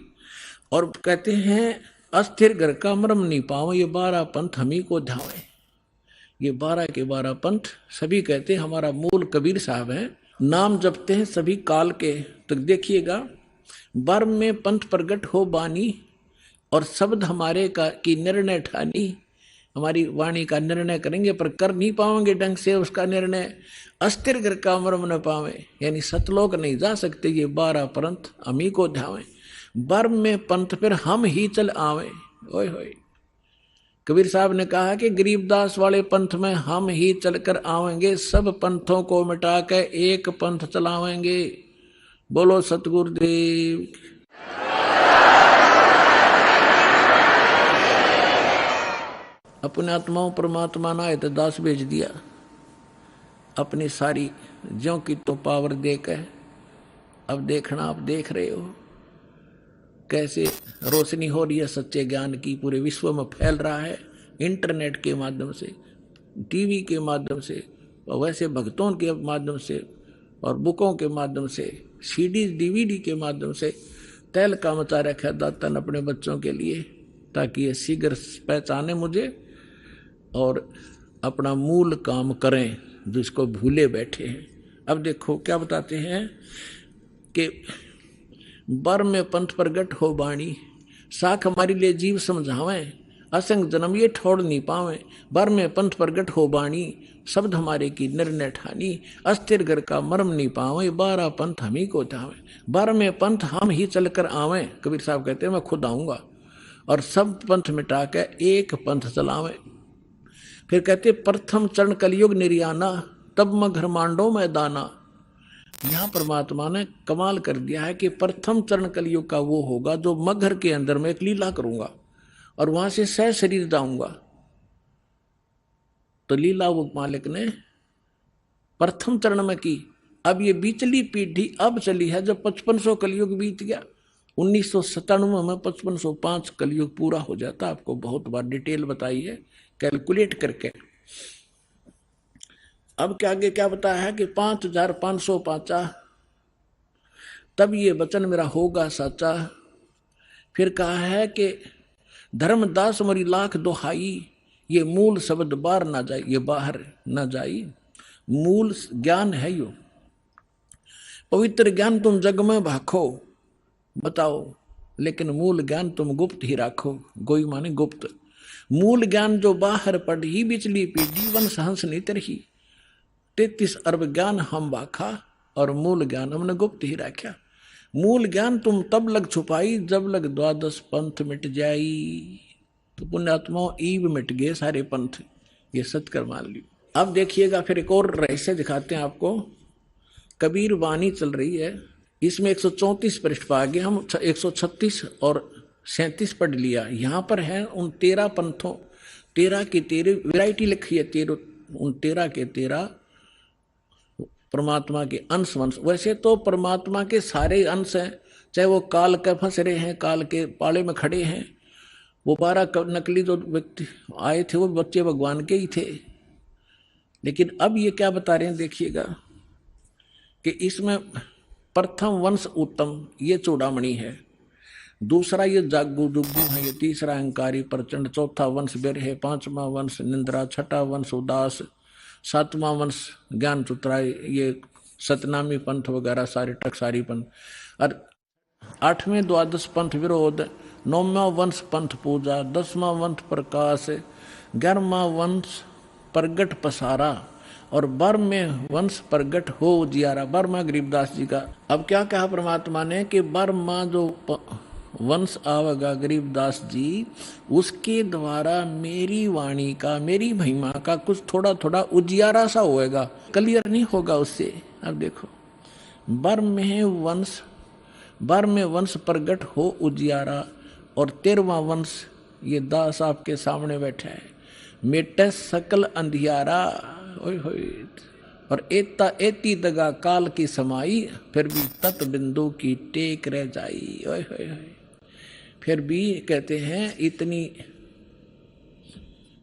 S1: और कहते हैं अस्थिर घर का मर्म नहीं पाओ, ये 12 पंथ हमी को ध्यावे। ये 12 के 12 पंथ सभी कहते हमारा मूल कबीर साहब है, नाम जपते हैं सभी काल के। तो देखिएगा बर में पंथ प्रगट हो बानी और शब्द हमारे का की निर्णय ठानी, हमारी वाणी का निर्णय करेंगे पर कर नहीं पाएंगे ढंग से उसका निर्णय। अस्थिर घर का मर्म न पावे, यानी सतलोक नहीं जा सकते, ये 12 पंथ हमी को ध्यावे। बर में पंथ फिर हम ही चल आवे। ओए होए, कबीर साहब ने कहा कि गरीबदास वाले पंथ में हम ही चलकर आवेंगे, सब पंथों को मिटा के एक पंथ चलावेंगे। बोलो सतगुरुदेव। अपने आत्माओं परमात्मा ना आए तो दास भेज दिया, अपनी सारी ज्यों की तो पावर देकर। अब देखना, आप देख रहे हो कैसे रोशनी हो रही है सच्चे ज्ञान की, पूरे विश्व में फैल रहा है इंटरनेट के माध्यम से, टीवी के माध्यम से, और वैसे भक्तों के माध्यम से, और बुकों के माध्यम से, सीडी डीवीडी के माध्यम से। तैल का मचा रखा दाता ने अपने बच्चों के लिए, ताकि ये शीघ्र पहचाने मुझे और अपना मूल काम करें जिसको भूले बैठे हैं। अब देखो क्या बताते हैं कि बर में पंथ प्रगट हो बाणी, साख हमारी लिए जीव समझावें, असंग जन्म ये ठोड़ नहीं पावे। बर में पंथ प्रगट हो बाणी, शब्द हमारे की निर्णय ठानी, अस्थिर घर का मर्म नहीं पावे, 12 पंथ हम ही को धावे। बर में पंथ हम ही चलकर आवें, कबीर साहब कहते हैं मैं खुद आऊंगा और सब पंथ मिटा के एक पंथ चलावें। फिर कहते प्रथम चरण कलयुग निर्याना, तब मैं घर मांडो में दाना। यहां परमात्मा ने कमाल कर दिया है कि प्रथम चरण कलयुग का वो होगा जो मगर के अंदर में एक लीला करूंगा और वहां से सह शरीर जाऊंगा। तो लीला वो मालिक ने प्रथम चरण में की। अब ये बीचली पीढ़ी अब चली है, जब 5500 कलयुग बीत गया, 1997 में 5505 कलयुग पूरा हो जाता। आपको बहुत बार डिटेल बताई है कैलकुलेट करके। अब क्या आगे क्या बताया है कि 5505 तब ये वचन मेरा होगा साचा। फिर कहा है कि धर्मदास मरी लाख दोहाई, ये मूल शब्द बाहर ना जाए, ये बाहर ना जाई। मूल ज्ञान है यो, पवित्र ज्ञान तुम जग में भाखो, बताओ, लेकिन मूल ज्ञान तुम गुप्त ही राखो। गोई माने गुप्त। मूल ज्ञान जो बाहर पढ़ी, बिचली पीढ़ी वंश हंस नहीं तरही। 33 अरब ज्ञान हम बाखा और मूल ज्ञान हमने गुप्त ही रखा। मूल ज्ञान तुम तब लग छुपाई, जब लग 12 पंथ मिट जाई। तो पुण्यात्माओं ईब मिट गए सारे पंथ, ये सत्कर मान लियो। अब देखिएगा फिर एक और रहस्य दिखाते हैं आपको। कबीर वाणी चल रही है, इसमें 134 पृष्ठ पर आगे हम 136 और 37 पढ़ लिया। यहाँ पर है उन 13 पंथों, 13 की 13 वैरायटी लिखी है, 13 उन 13 के 13 परमात्मा के अंश वंश। वैसे तो परमात्मा के सारे अंश हैं, चाहे वो काल के फंस रहे हैं, काल के पाले में खड़े हैं। वो 12 नकली जो व्यक्ति आए थे वो बच्चे भगवान के ही थे। लेकिन अब ये क्या बता रहे हैं देखिएगा कि इसमें प्रथम वंश उत्तम, ये चूड़ामणि है। दूसरा ये जागू जुगू है, ये तीसरा अहंकारी प्रचंड, चौथा वंश बिरहे, पांचवा वंश निंद्रा, छठा वंश उदास, सातवां वंश ज्ञान चुतराई, ये सतनामी पंथ वगैरह सारे टकसारी पंथ, और आठवें द्वादश पंथ विरोध, नौवां वंश पंथ पूजा, 10वां वंश प्रकाश, 11वां वंश प्रगट पसारा और 12वें वंश प्रगट हो उजियारा। 12वां गरीबदास जी का। अब क्या कहा परमात्मा ने कि 12वां जो वंश आवेगा गरीबदास जी, उसके द्वारा मेरी वाणी का, मेरी महिमा का कुछ थोड़ा थोड़ा उजियारा सा होएगा, क्लियर नहीं होगा उससे। अब देखो 12वें वंश प्रगट हो उजियारा और 13वां वंश ये दास आपके सामने बैठा है, मेटे सकल अंधियारा। ओए होए। और एता एती दगा काल की समाई, फिर भी तत् बिंदु की टेक रह जाई। ओए होए होए। फिर भी कहते हैं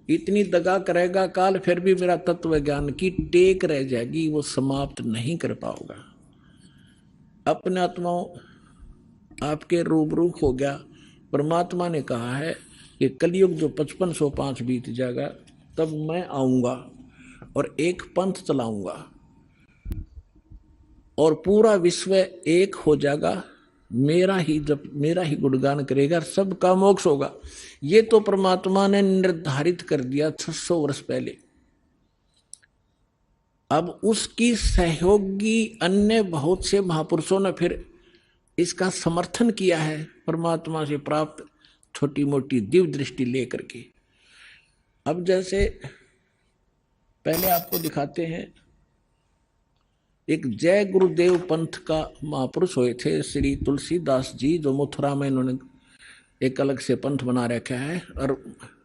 S1: इतनी दगा करेगा काल, फिर भी मेरा तत्व ज्ञान की टेक रह जाएगी, वो समाप्त नहीं कर पाओगा। अपने आत्माओं आपके रूबरू हो गया। परमात्मा ने कहा है कि कलयुग जो 5505 बीत जाएगा, तब मैं आऊंगा और एक पंथ चलाऊंगा और पूरा विश्व एक हो जाएगा, मेरा ही गुणगान करेगा, सबका मोक्ष होगा। ये तो परमात्मा ने निर्धारित कर दिया 600 वर्ष पहले। अब उसकी सहयोगी अन्य बहुत से महापुरुषों ने फिर इसका समर्थन किया है, परमात्मा से प्राप्त छोटी मोटी दिव्य दृष्टि लेकर के। अब जैसे पहले आपको दिखाते हैं, एक जय गुरुदेव पंथ का महापुरुष हुए थे श्री तुलसीदास जी, जो मथुरा में इन्होंने एक अलग से पंथ बना रखा है और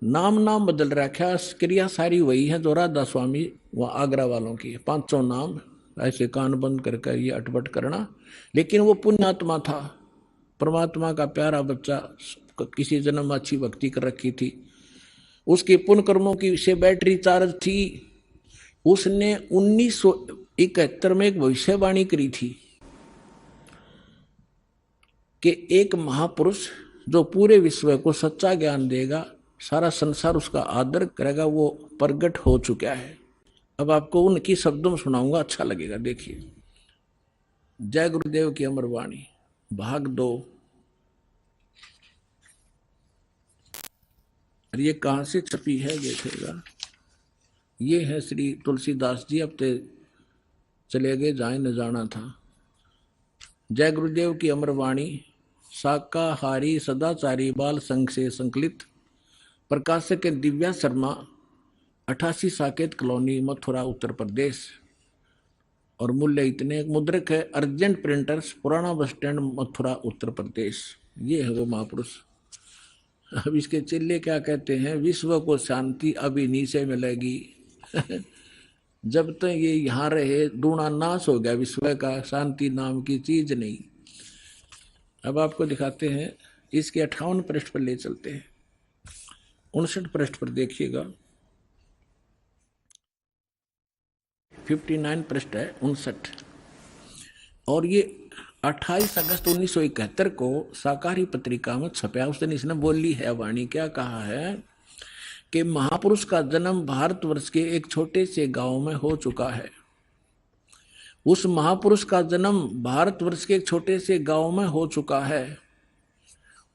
S1: नाम बदल रखा है, क्रिया सारी वही है जो राधा स्वामी व आगरा वालों की, 500 नाम ऐसे कान बंद करके ये अटपट करना। लेकिन वो पुण्यात्मा था, परमात्मा का प्यारा बच्चा, किसी जन्म में अच्छी भक्ति कर रखी थी, उसके पुण्य कर्मों की से बैटरी चार्ज थी। उसने 1971 में एक भविष्यवाणी करी थी कि एक महापुरुष जो पूरे विश्व को सच्चा ज्ञान देगा, सारा संसार उसका आदर करेगा, वो प्रगट हो चुका है। अब आपको उनकी शब्दों में सुनाऊंगा, अच्छा लगेगा। देखिए, जय गुरुदेव की अमर वाणी, भाग 2। और ये कहां से छपी है देखिएगा, ये है श्री तुलसीदास जी, अब ते चले गए जहां न जाना था। जय गुरुदेव की अमर वाणी, शाकाहारी सदाचारी बाल संघ से संकलित, प्रकाशक के दिव्या शर्मा, 88 साकेत कॉलोनी, मथुरा, उत्तर प्रदेश। और मूल्य इतने, मुद्रक है अर्जेंट प्रिंटर्स, पुराना बस स्टैंड, मथुरा, उत्तर प्रदेश। ये है वो महापुरुष। अब इसके चिल्ले क्या कहते हैं, विश्व को शांति अभी नीचे मिलेगी जब तक ये यहाँ रहे, दूना नाश हो गया विश्व का, शांति नाम की चीज नहीं। अब आपको दिखाते हैं, इसके 58 पृष्ठ पर ले चलते हैं। 59 पृष्ठ पर देखिएगा, 59 पृष्ठ है, 59। और ये 28 अगस्त 1971 को साकारी पत्रिका में छपया। उस दिन इसने बोली है वाणी, क्या कहा है कि महापुरुष का जन्म भारतवर्ष के एक छोटे से गांव में हो चुका है। उस महापुरुष का जन्म भारतवर्ष के एक छोटे से गांव में हो चुका है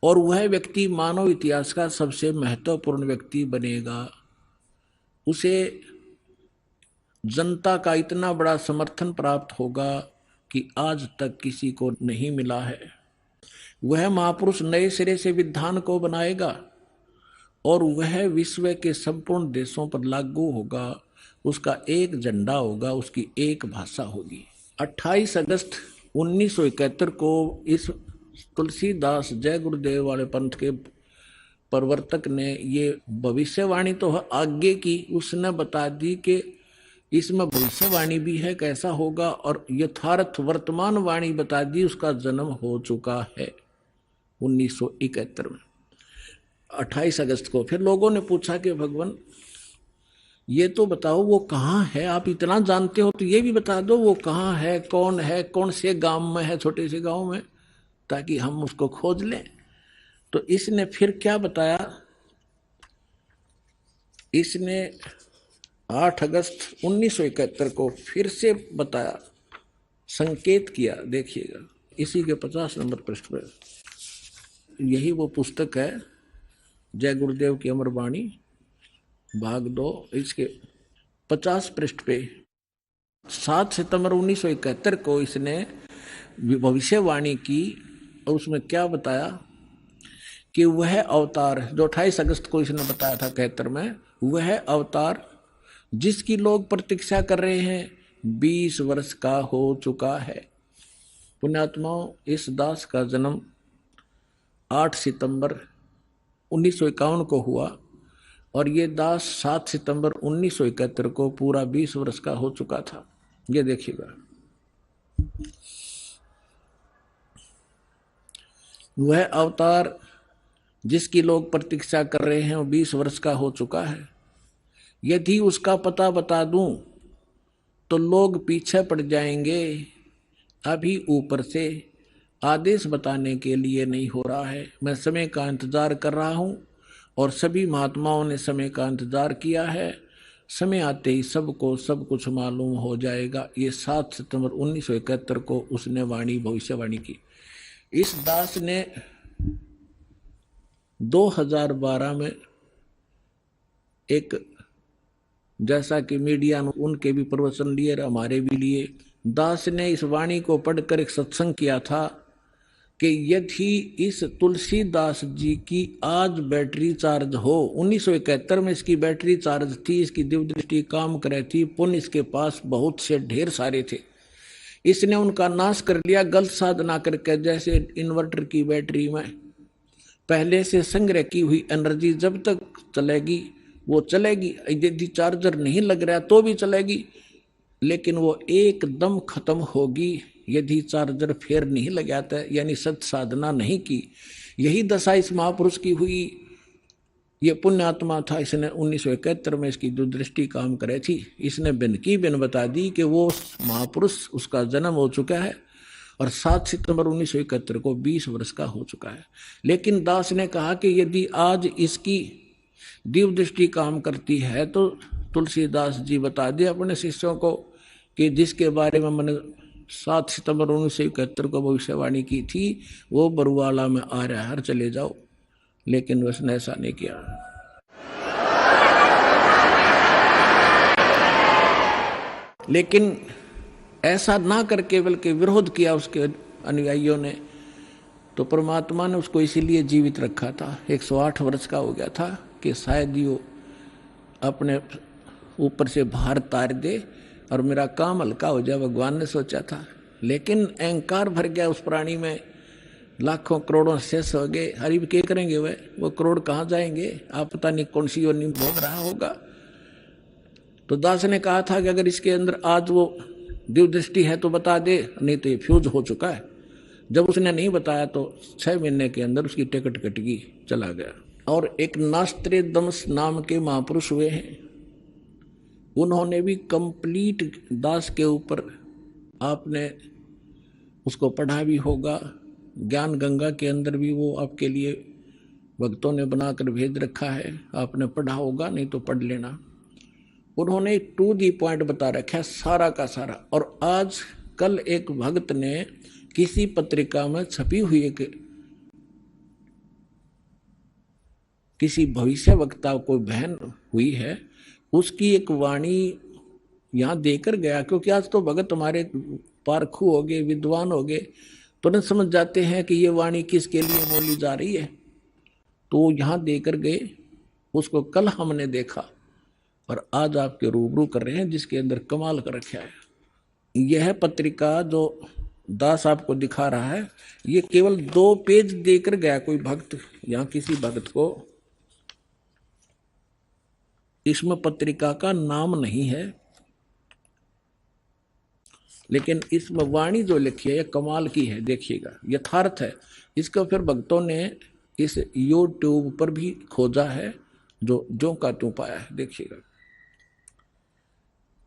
S1: और वह व्यक्ति मानव इतिहास का सबसे महत्वपूर्ण व्यक्ति बनेगा। उसे जनता का इतना बड़ा समर्थन प्राप्त होगा कि आज तक किसी को नहीं मिला है। वह महापुरुष नए सिरे से विधान को बनाएगा और वह विश्व के संपूर्ण देशों पर लागू होगा। उसका एक झंडा होगा, उसकी एक भाषा होगी। 28 अगस्त 1971 को इस तुलसीदास जय गुरुदेव वाले पंथ के प्रवर्तक ने ये भविष्यवाणी तो आगे की, उसने बता दी कि इसमें भविष्यवाणी भी है कैसा होगा, और यथार्थ वर्तमान वाणी बता दी, उसका जन्म हो चुका है 1971 में 28 अगस्त को। फिर लोगों ने पूछा कि भगवान ये तो बताओ वो कहाँ है, आप इतना जानते हो तो ये भी बता दो वो कहाँ है, कौन से गांव में है, छोटे से गांव में, ताकि हम उसको खोज लें। तो इसने फिर क्या बताया, इसने 8 अगस्त 1971 को फिर से बताया, संकेत किया। देखिएगा इसी के 50 नंबर पृष्ठ पर, यही वो पुस्तक है जय गुरुदेव की अमर वाणी भाग 2, इसके 50 पृष्ठ पे 7 सितंबर 1971 को इसने भविष्यवाणी की। और उसमें क्या बताया कि वह अवतार जो 28 अगस्त को इसने बताया था 71 में, वह अवतार जिसकी लोग प्रतीक्षा कर रहे हैं 20 वर्ष का हो चुका है। पुण्यात्माओं, इस दास का जन्म 8 सितंबर 1951 को हुआ और ये दास 7 सितंबर 1971 को पूरा 20 वर्ष का हो चुका था। ये देखिएगा, वह अवतार जिसकी लोग प्रतीक्षा कर रहे हैं वो 20 वर्ष का हो चुका है। यदि उसका पता बता दूं तो लोग पीछे पड़ जाएंगे। अभी ऊपर से आदेश बताने के लिए नहीं हो रहा है। मैं समय का इंतजार कर रहा हूं और सभी महात्माओं ने समय का इंतजार किया है। समय आते ही सबको सब कुछ मालूम हो जाएगा। ये 7 सितंबर 1971 को उसने भविष्यवाणी की। इस दास ने 2012 में एक, जैसा कि मीडिया ने उनके भी प्रवचन लिए और हमारे भी लिए, दास ने इस वाणी को पढ़कर एक सत्संग किया था कि यदि इस तुलसीदास जी की आज बैटरी चार्ज हो, 1971 में इसकी बैटरी चार्ज थी, इसकी दिव्य दृष्टि काम करे थी, पुण्य इसके पास बहुत से ढेर सारे थे, इसने उनका नाश कर लिया गलत साधना करके। जैसे इन्वर्टर की बैटरी में पहले से संग्रह की हुई एनर्जी जब तक चलेगी वो चलेगी, यदि चार्जर नहीं लग रहा तो भी चलेगी, लेकिन वो एकदम खत्म होगी यदि चार्जर फेर नहीं लगाता, यानी सत साधना नहीं की। यही दशा इस महापुरुष की हुई। ये पुण्यात्मा था, इसने 1971 में इसकी जो दृष्टि काम करे थी, इसने बिन की बिन बता दी कि वो महापुरुष, उसका जन्म हो चुका है और 7 सितंबर 1971 को 20 वर्ष का हो चुका है। लेकिन दास ने कहा कि यदि आज इसकी दिव्य दृष्टि काम करती है तो तुलसीदास जी बता दे अपने शिष्यों को कि जिसके बारे में मैंने 7 सितंबर 1971 को भविष्यवाणी की थी वो बरुवाला में आ रहा है, चले जाओ। लेकिन उसने ऐसा नहीं किया। लेकिन ऐसा ना करके बल्कि विरोध किया उसके अनुयायियों ने, तो परमात्मा ने उसको इसीलिए जीवित रखा था। 108 वर्ष का हो गया था कि शायद ये अपने ऊपर से भार तार दे और मेरा काम हल्का हो जाए, भगवान ने सोचा था। लेकिन अहंकार भर गया उस प्राणी में, लाखों करोड़ों शेष हो गए। हरीब क्या करेंगे वो करोड़ कहाँ जाएंगे, आप पता नहीं कौन सी योनि भोग रहा होगा। तो दास ने कहा था कि अगर इसके अंदर आज वो दिव्य दृष्टि है तो बता दे, नहीं तो ये फ्यूज हो चुका है। जब उसने नहीं बताया तो 6 महीने के अंदर उसकी टिकट कट गई, चला गया। और एक नास्त्रे दमस नाम के महापुरुष हुए हैं, उन्होंने भी कंप्लीट दास के ऊपर, आपने उसको पढ़ा भी होगा, ज्ञान गंगा के अंदर भी वो आपके लिए भक्तों ने बनाकर भेज रखा है, आपने पढ़ा होगा, नहीं तो पढ़ लेना। उन्होंने टू दी पॉइंट बता रखा है सारा का सारा। और आज कल एक भक्त ने किसी पत्रिका में छपी हुई एक किसी भविष्य वक्ता को बहन हुई है, उसकी एक वाणी यहाँ देकर गया, क्योंकि आज तो भगत हमारे पारखू हो गए, विद्वान हो गए, तुरंत समझ जाते हैं कि ये वाणी किसके लिए बोली जा रही है। तो यहाँ देकर गए, उसको कल हमने देखा और आज आपके रूबरू कर रहे हैं, जिसके अंदर कमाल कर रखा है। यह पत्रिका जो दास आपको दिखा रहा है, ये केवल 2 पेज देकर गया कोई भक्त, यहाँ किसी भक्त को इसमें पत्रिका का नाम नहीं है, लेकिन इसमें वाणी जो लिखी है ये कमाल की है, देखिएगा, यथार्थ है। इसको फिर भक्तों ने इस YouTube पर भी खोजा है, जो जो का त्यों पाया है, देखिएगा।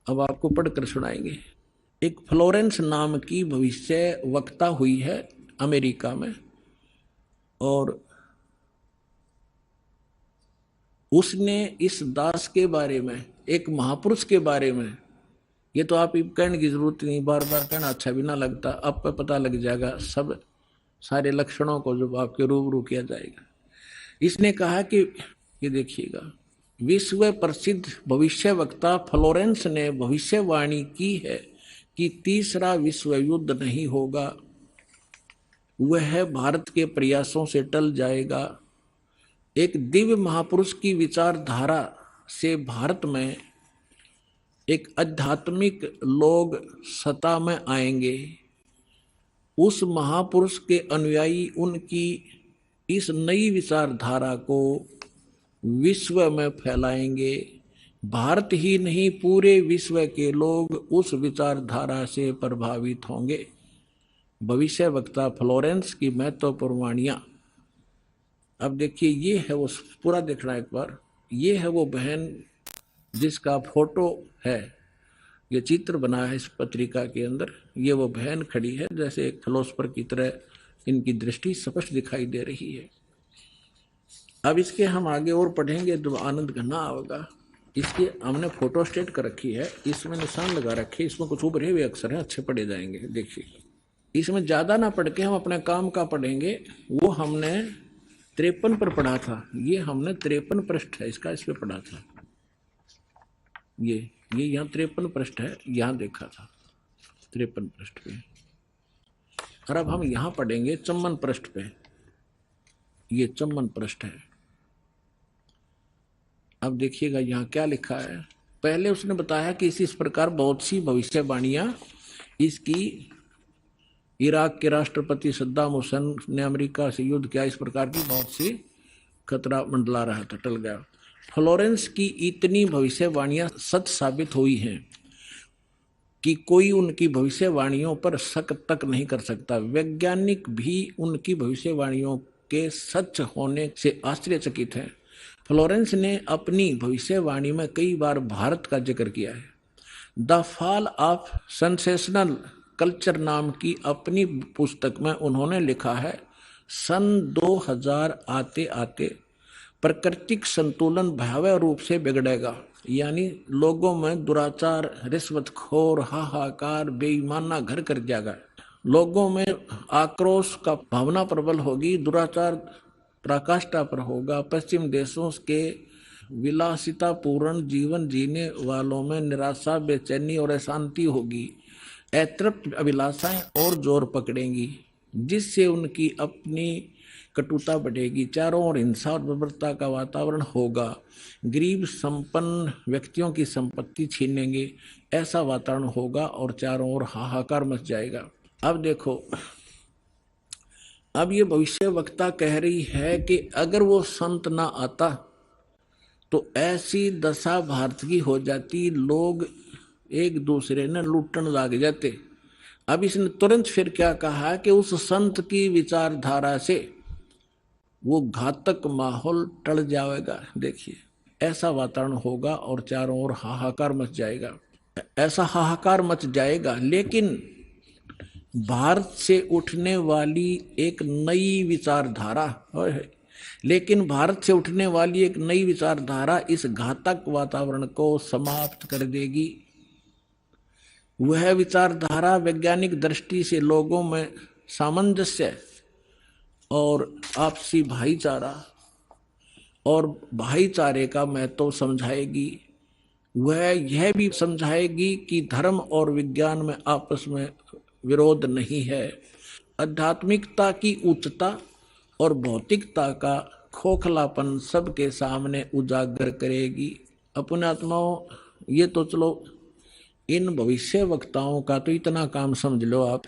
S1: अब आपको पढ़कर सुनाएंगे। एक फ्लोरेंस नाम की भविष्य वक्ता हुई है अमेरिका में, और उसने इस दास के बारे में, एक महापुरुष के बारे में, ये तो आप कहने की जरूरत नहीं, बार बार कहना अच्छा भी ना लगता, आप पे पता लग जाएगा सब सारे लक्षणों को जब आपके रूबरू किया जाएगा। इसने कहा कि ये देखिएगा, विश्व प्रसिद्ध भविष्य वक्ता फ्लोरेंस ने भविष्यवाणी की है कि तीसरा विश्व युद्ध नहीं होगा, वह भारत के प्रयासों से टल जाएगा। एक दिव्य महापुरुष की विचारधारा से भारत में एक आध्यात्मिक लोग सत्ता में आएंगे। उस महापुरुष के अनुयायी उनकी इस नई विचारधारा को विश्व में फैलाएंगे। भारत ही नहीं, पूरे विश्व के लोग उस विचारधारा से प्रभावित होंगे। भविष्य वक्ता फ्लोरेंस की महत्वपूर्ण वाणियां। अब देखिए, ये है वो, पूरा देखना एक बार, ये है वो बहन जिसका फोटो है, ये चित्र बना है इस पत्रिका के अंदर। ये वो बहन खड़ी है, जैसे एक फिलोसफर की तरह इनकी दृष्टि स्पष्ट दिखाई दे रही है। अब इसके हम आगे और पढ़ेंगे तो आनंद घना होगा। इसके हमने फोटो स्टेट कर रखी है, इसमें निशान लगा रखे, इसमें कुछ उभरे हुए अक्षर हैं, अच्छे पढ़े जाएंगे। देखिए, इसमें ज़्यादा ना पढ़ के हम अपने काम का पढ़ेंगे। वो हमने 53 पर पढ़ा था, ये हमने 53 पृष्ठ है इसका, इस पर पढ़ा था। ये यहाँ 53 पृष्ठ है, यहाँ देखा था 53 पृष्ठ पे। और अब हम यहाँ पढ़ेंगे 54 पृष्ठ पे, ये 54 पृष्ठ है। अब देखिएगा यहाँ क्या लिखा है। पहले उसने बताया कि इस प्रकार बहुत सी भविष्यवाणियां इसकी, इराक के राष्ट्रपति सद्दाम हुसैन ने अमेरिका से युद्ध किया, इस प्रकार की बहुत सी खतरा मंडला रहा था, टल गया। फ्लोरेंस की इतनी भविष्यवाणियां सच साबित हुई हैं कि कोई उनकी भविष्यवाणियों पर शक तक नहीं कर सकता। वैज्ञानिक भी उनकी भविष्यवाणियों के सच होने से आश्चर्यचकित हैं। फ्लोरेंस ने अपनी भविष्यवाणी में कई बार भारत का जिक्र किया है। The fall of sensational culture नाम की अपनी पुस्तक में उन्होंने लिखा है, सन 2000 आते आते प्राकृतिक संतुलन भयावह रूप से बिगड़ेगा, यानी लोगों में दुराचार, रिश्वतखोर, हाहाकार, बेईमाना घर कर जाएगा। लोगों में आक्रोश का भावना प्रबल होगी, दुराचार पराकाष्ठा पर होगा। पश्चिम देशों के विलासितापूर्ण जीवन जीने वालों में निराशा, बेचैनी और अशांति होगी। अतृप्त अभिलाषाएं और जोर पकड़ेंगी, जिससे उनकी अपनी कटुता बढ़ेगी। चारों ओर हिंसा और बर्बरता का वातावरण होगा। गरीब संपन्न व्यक्तियों की संपत्ति छीनेंगे, ऐसा वातावरण होगा और चारों ओर हाहाकार मच जाएगा। अब देखो, अब ये भविष्य वक्ता कह रही है कि अगर वो संत ना आता तो ऐसी दशा भारत की हो जाती, लोग एक दूसरे ने लूटने लग जाते। अब इसने तुरंत फिर क्या कहा कि उस संत की विचारधारा से वो घातक माहौल टल जाएगा। देखिए, ऐसा वातावरण होगा और चारों ओर हाहाकार मच जाएगा, ऐसा हाहाकार मच जाएगा। लेकिन भारत से उठने वाली एक नई विचारधारा इस घातक वातावरण को समाप्त कर देगी। वह विचारधारा वैज्ञानिक दृष्टि से लोगों में सामंजस्य और आपसी भाईचारे का महत्व समझाएगी। वह यह भी समझाएगी कि धर्म और विज्ञान में आपस में विरोध नहीं है। आध्यात्मिकता की उच्चता और भौतिकता का खोखलापन सबके सामने उजागर करेगी। अपने आत्माओं, ये तो चलो इन भविष्य वक्ताओं का तो इतना काम समझ लो आप,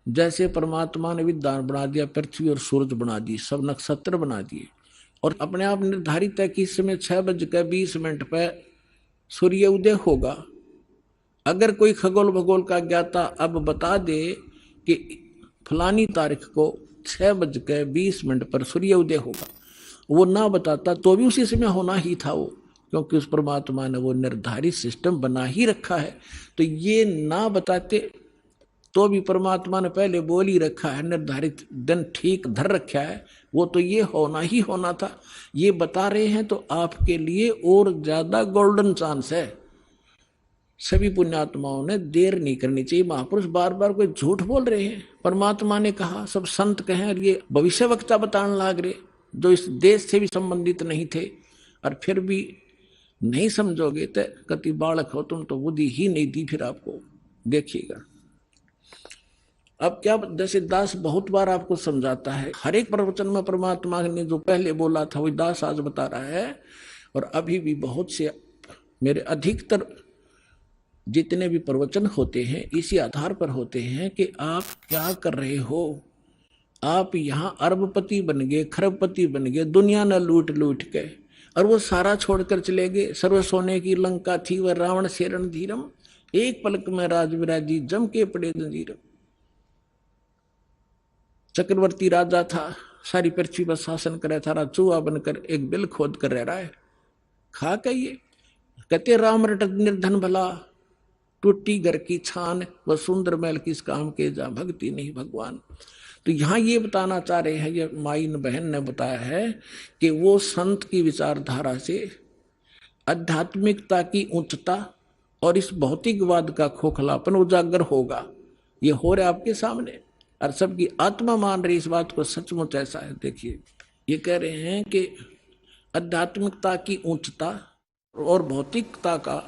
S1: जैसे परमात्मा ने विद्वान बना दिया, पृथ्वी और सूरज बना दी, सब नक्षत्र बना दिए, और अपने आप निर्धारित है कि इस समय 6:20 पर सूर्य उदय होगा। अगर कोई खगोल भगोल का ज्ञाता अब बता दे कि फलानी तारीख को 6:20 पर सूर्य उदय होगा, वो ना बताता तो भी उसी समय होना ही था वो, क्योंकि उस परमात्मा ने वो निर्धारित सिस्टम बना ही रखा है। तो ये ना बताते तो भी परमात्मा ने पहले बोल ही रखा है, निर्धारित दिन ठीक धर रखा है, वो तो ये होना ही होना था। ये बता रहे हैं तो आपके लिए और ज्यादा गोल्डन चांस है। सभी पुण्यात्माओं ने देर नहीं करनी चाहिए। महापुरुष बार बार कोई झूठ बोल रहे हैं, परमात्मा ने कहा, सब संत कहें, और ये भविष्यवक्ता बताने लाग रहे जो इस देश से भी संबंधित नहीं थे, और फिर भी नहीं समझोगे तो कति बालक हो तुम, तो बुद्धि ही नहीं दी फिर आपको। देखिएगा अब क्या, जैसे दास बहुत बार आपको समझाता है, हर एक प्रवचन में परमात्मा ने जो पहले बोला था वही दास आज बता रहा है। और अभी भी बहुत से मेरे अधिकतर जितने भी प्रवचन होते हैं इसी आधार पर होते हैं कि आप क्या कर रहे हो। आप यहाँ अरबपति बन गए, खरबपति बन गए, दुनिया न लूट लूट के, और वो सारा छोड़कर चले गए। सर्व सोने की लंका थी वह रावण से रणधीरम, एक पलक में राज विराजी जम के पड़े जंजीरम। चक्रवर्ती राजा था, सारी पृथ्वी पर शासन करे, थारा चूहा बनकर एक बिल खोद कर रह रहा है। खा कहिए कहते राम रट निर्धन भला, टूटी घर की छान, वह सुंदर महल किस काम के, जा भक्ति नहीं भगवान। तो यहाँ ये बताना चाह रहे हैं, ये माइन बहन ने बताया है कि वो संत की विचारधारा से आध्यात्मिकता की उच्चता और इस भौतिकवाद का खोखलापन उजागर होगा। ये हो रहा है आपके सामने, और सबकी आत्मा मान रही इस बात को, सचमुच ऐसा है। देखिए ये कह रहे हैं कि आध्यात्मिकता की उच्चता और भौतिकता का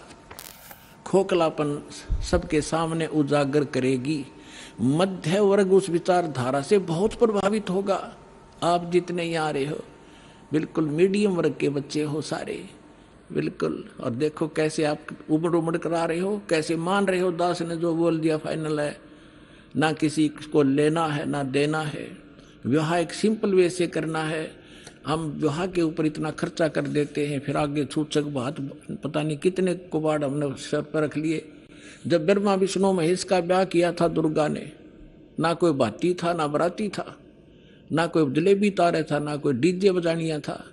S1: खोखलापन सबके सामने उजागर करेगी। मध्य वर्ग उस विचारधारा से बहुत प्रभावित होगा। आप जितने यहाँ रहे हो बिल्कुल मीडियम वर्ग के बच्चे हो सारे, बिल्कुल। और देखो कैसे आप उमड़ उमड़ कर आ रहे हो, कैसे मान रहे हो दास ने जो बोल दिया फाइनल है, ना किसी को लेना है ना देना है। विवाह एक सिंपल वे से करना है। हम विवाह के ऊपर इतना खर्चा कर देते हैं, फिर आगे सूचक बात पता नहीं कितने कुबाड़ हमने सर पर रख लिए। जब ब्रह्मा विष्णु महेश का ब्याह किया था दुर्गा ने, ना कोई बाती था ना बराती था, ना कोई जलेबी तारे था, ना कोई डीजे बजानिया था।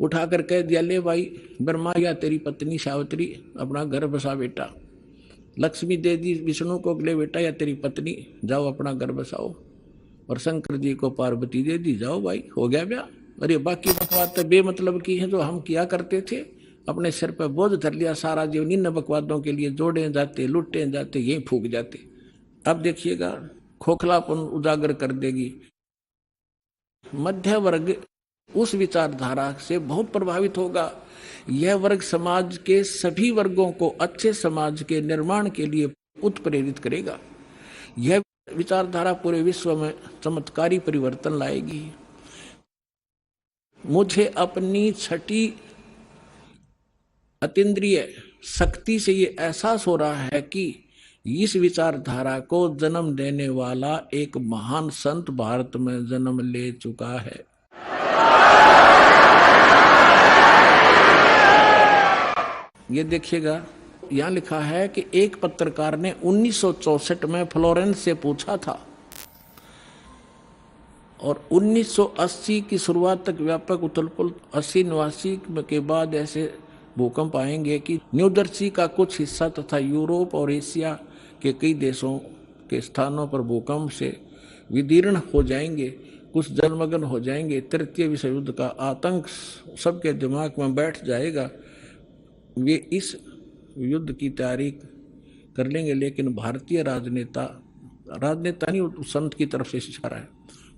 S1: उठाकर कह दिया, ले भाई ब्रह्मा या तेरी पत्नी सावित्री अपना घर बसा बेटा। लक्ष्मी दे दी विष्णु को, ले बेटा या तेरी पत्नी जाओ अपना घर बसाओ। और शंकर जी को पार्वती दे दी, जाओ भाई हो गया ब्याह। और ये बाकी बकवाद तो बेमतलब की है जो हम किया करते थे, अपने सिर पर बोझ धर लिया सारा जीवन इन बकवादों के लिए, जोड़े जाते लुटे जाते यही फूक जाते। अब देखिएगा खोखलापन उजागर कर देगी। मध्य वर्ग उस विचारधारा से बहुत प्रभावित होगा। यह वर्ग समाज के सभी वर्गों को अच्छे समाज के निर्माण के लिए उत्प्रेरित करेगा। यह विचारधारा पूरे विश्व में चमत्कारी परिवर्तन लाएगी। मुझे अपनी छठी अतीन्द्रिय शक्ति से ये एहसास हो रहा है कि इस विचारधारा को जन्म देने वाला एक महान संत भारत में जन्म ले चुका है। ये देखिएगा यहाँ लिखा है कि एक पत्रकार ने 1964 में फ्लोरेंस से पूछा था और 1980 की शुरुआत तक व्यापक उथलपुथल 80 89 के बाद ऐसे भूकंप आएंगे कि न्यू जर्सी का कुछ हिस्सा तथा यूरोप और एशिया के कई देशों के स्थानों पर भूकंप से विदीर्ण हो जाएंगे, कुछ जलमग्न हो जाएंगे। तृतीय विश्व युद्ध का आतंक सबके दिमाग में बैठ जाएगा। वे इस युद्ध की तैयारी कर लेंगे, लेकिन भारतीय राजनेता नहीं संत की तरफ से इशारा है,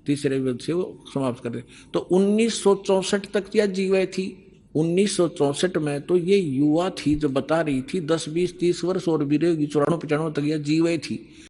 S1: तीसरे युद्ध से वो समाप्त कर दे। तो 1964 तक यह जीवे थी। 1964 में तो ये युवा थी जो बता रही थी, 10 20 30 वर्ष और भी रहेगी, 94 95 तक यह जीवे थी।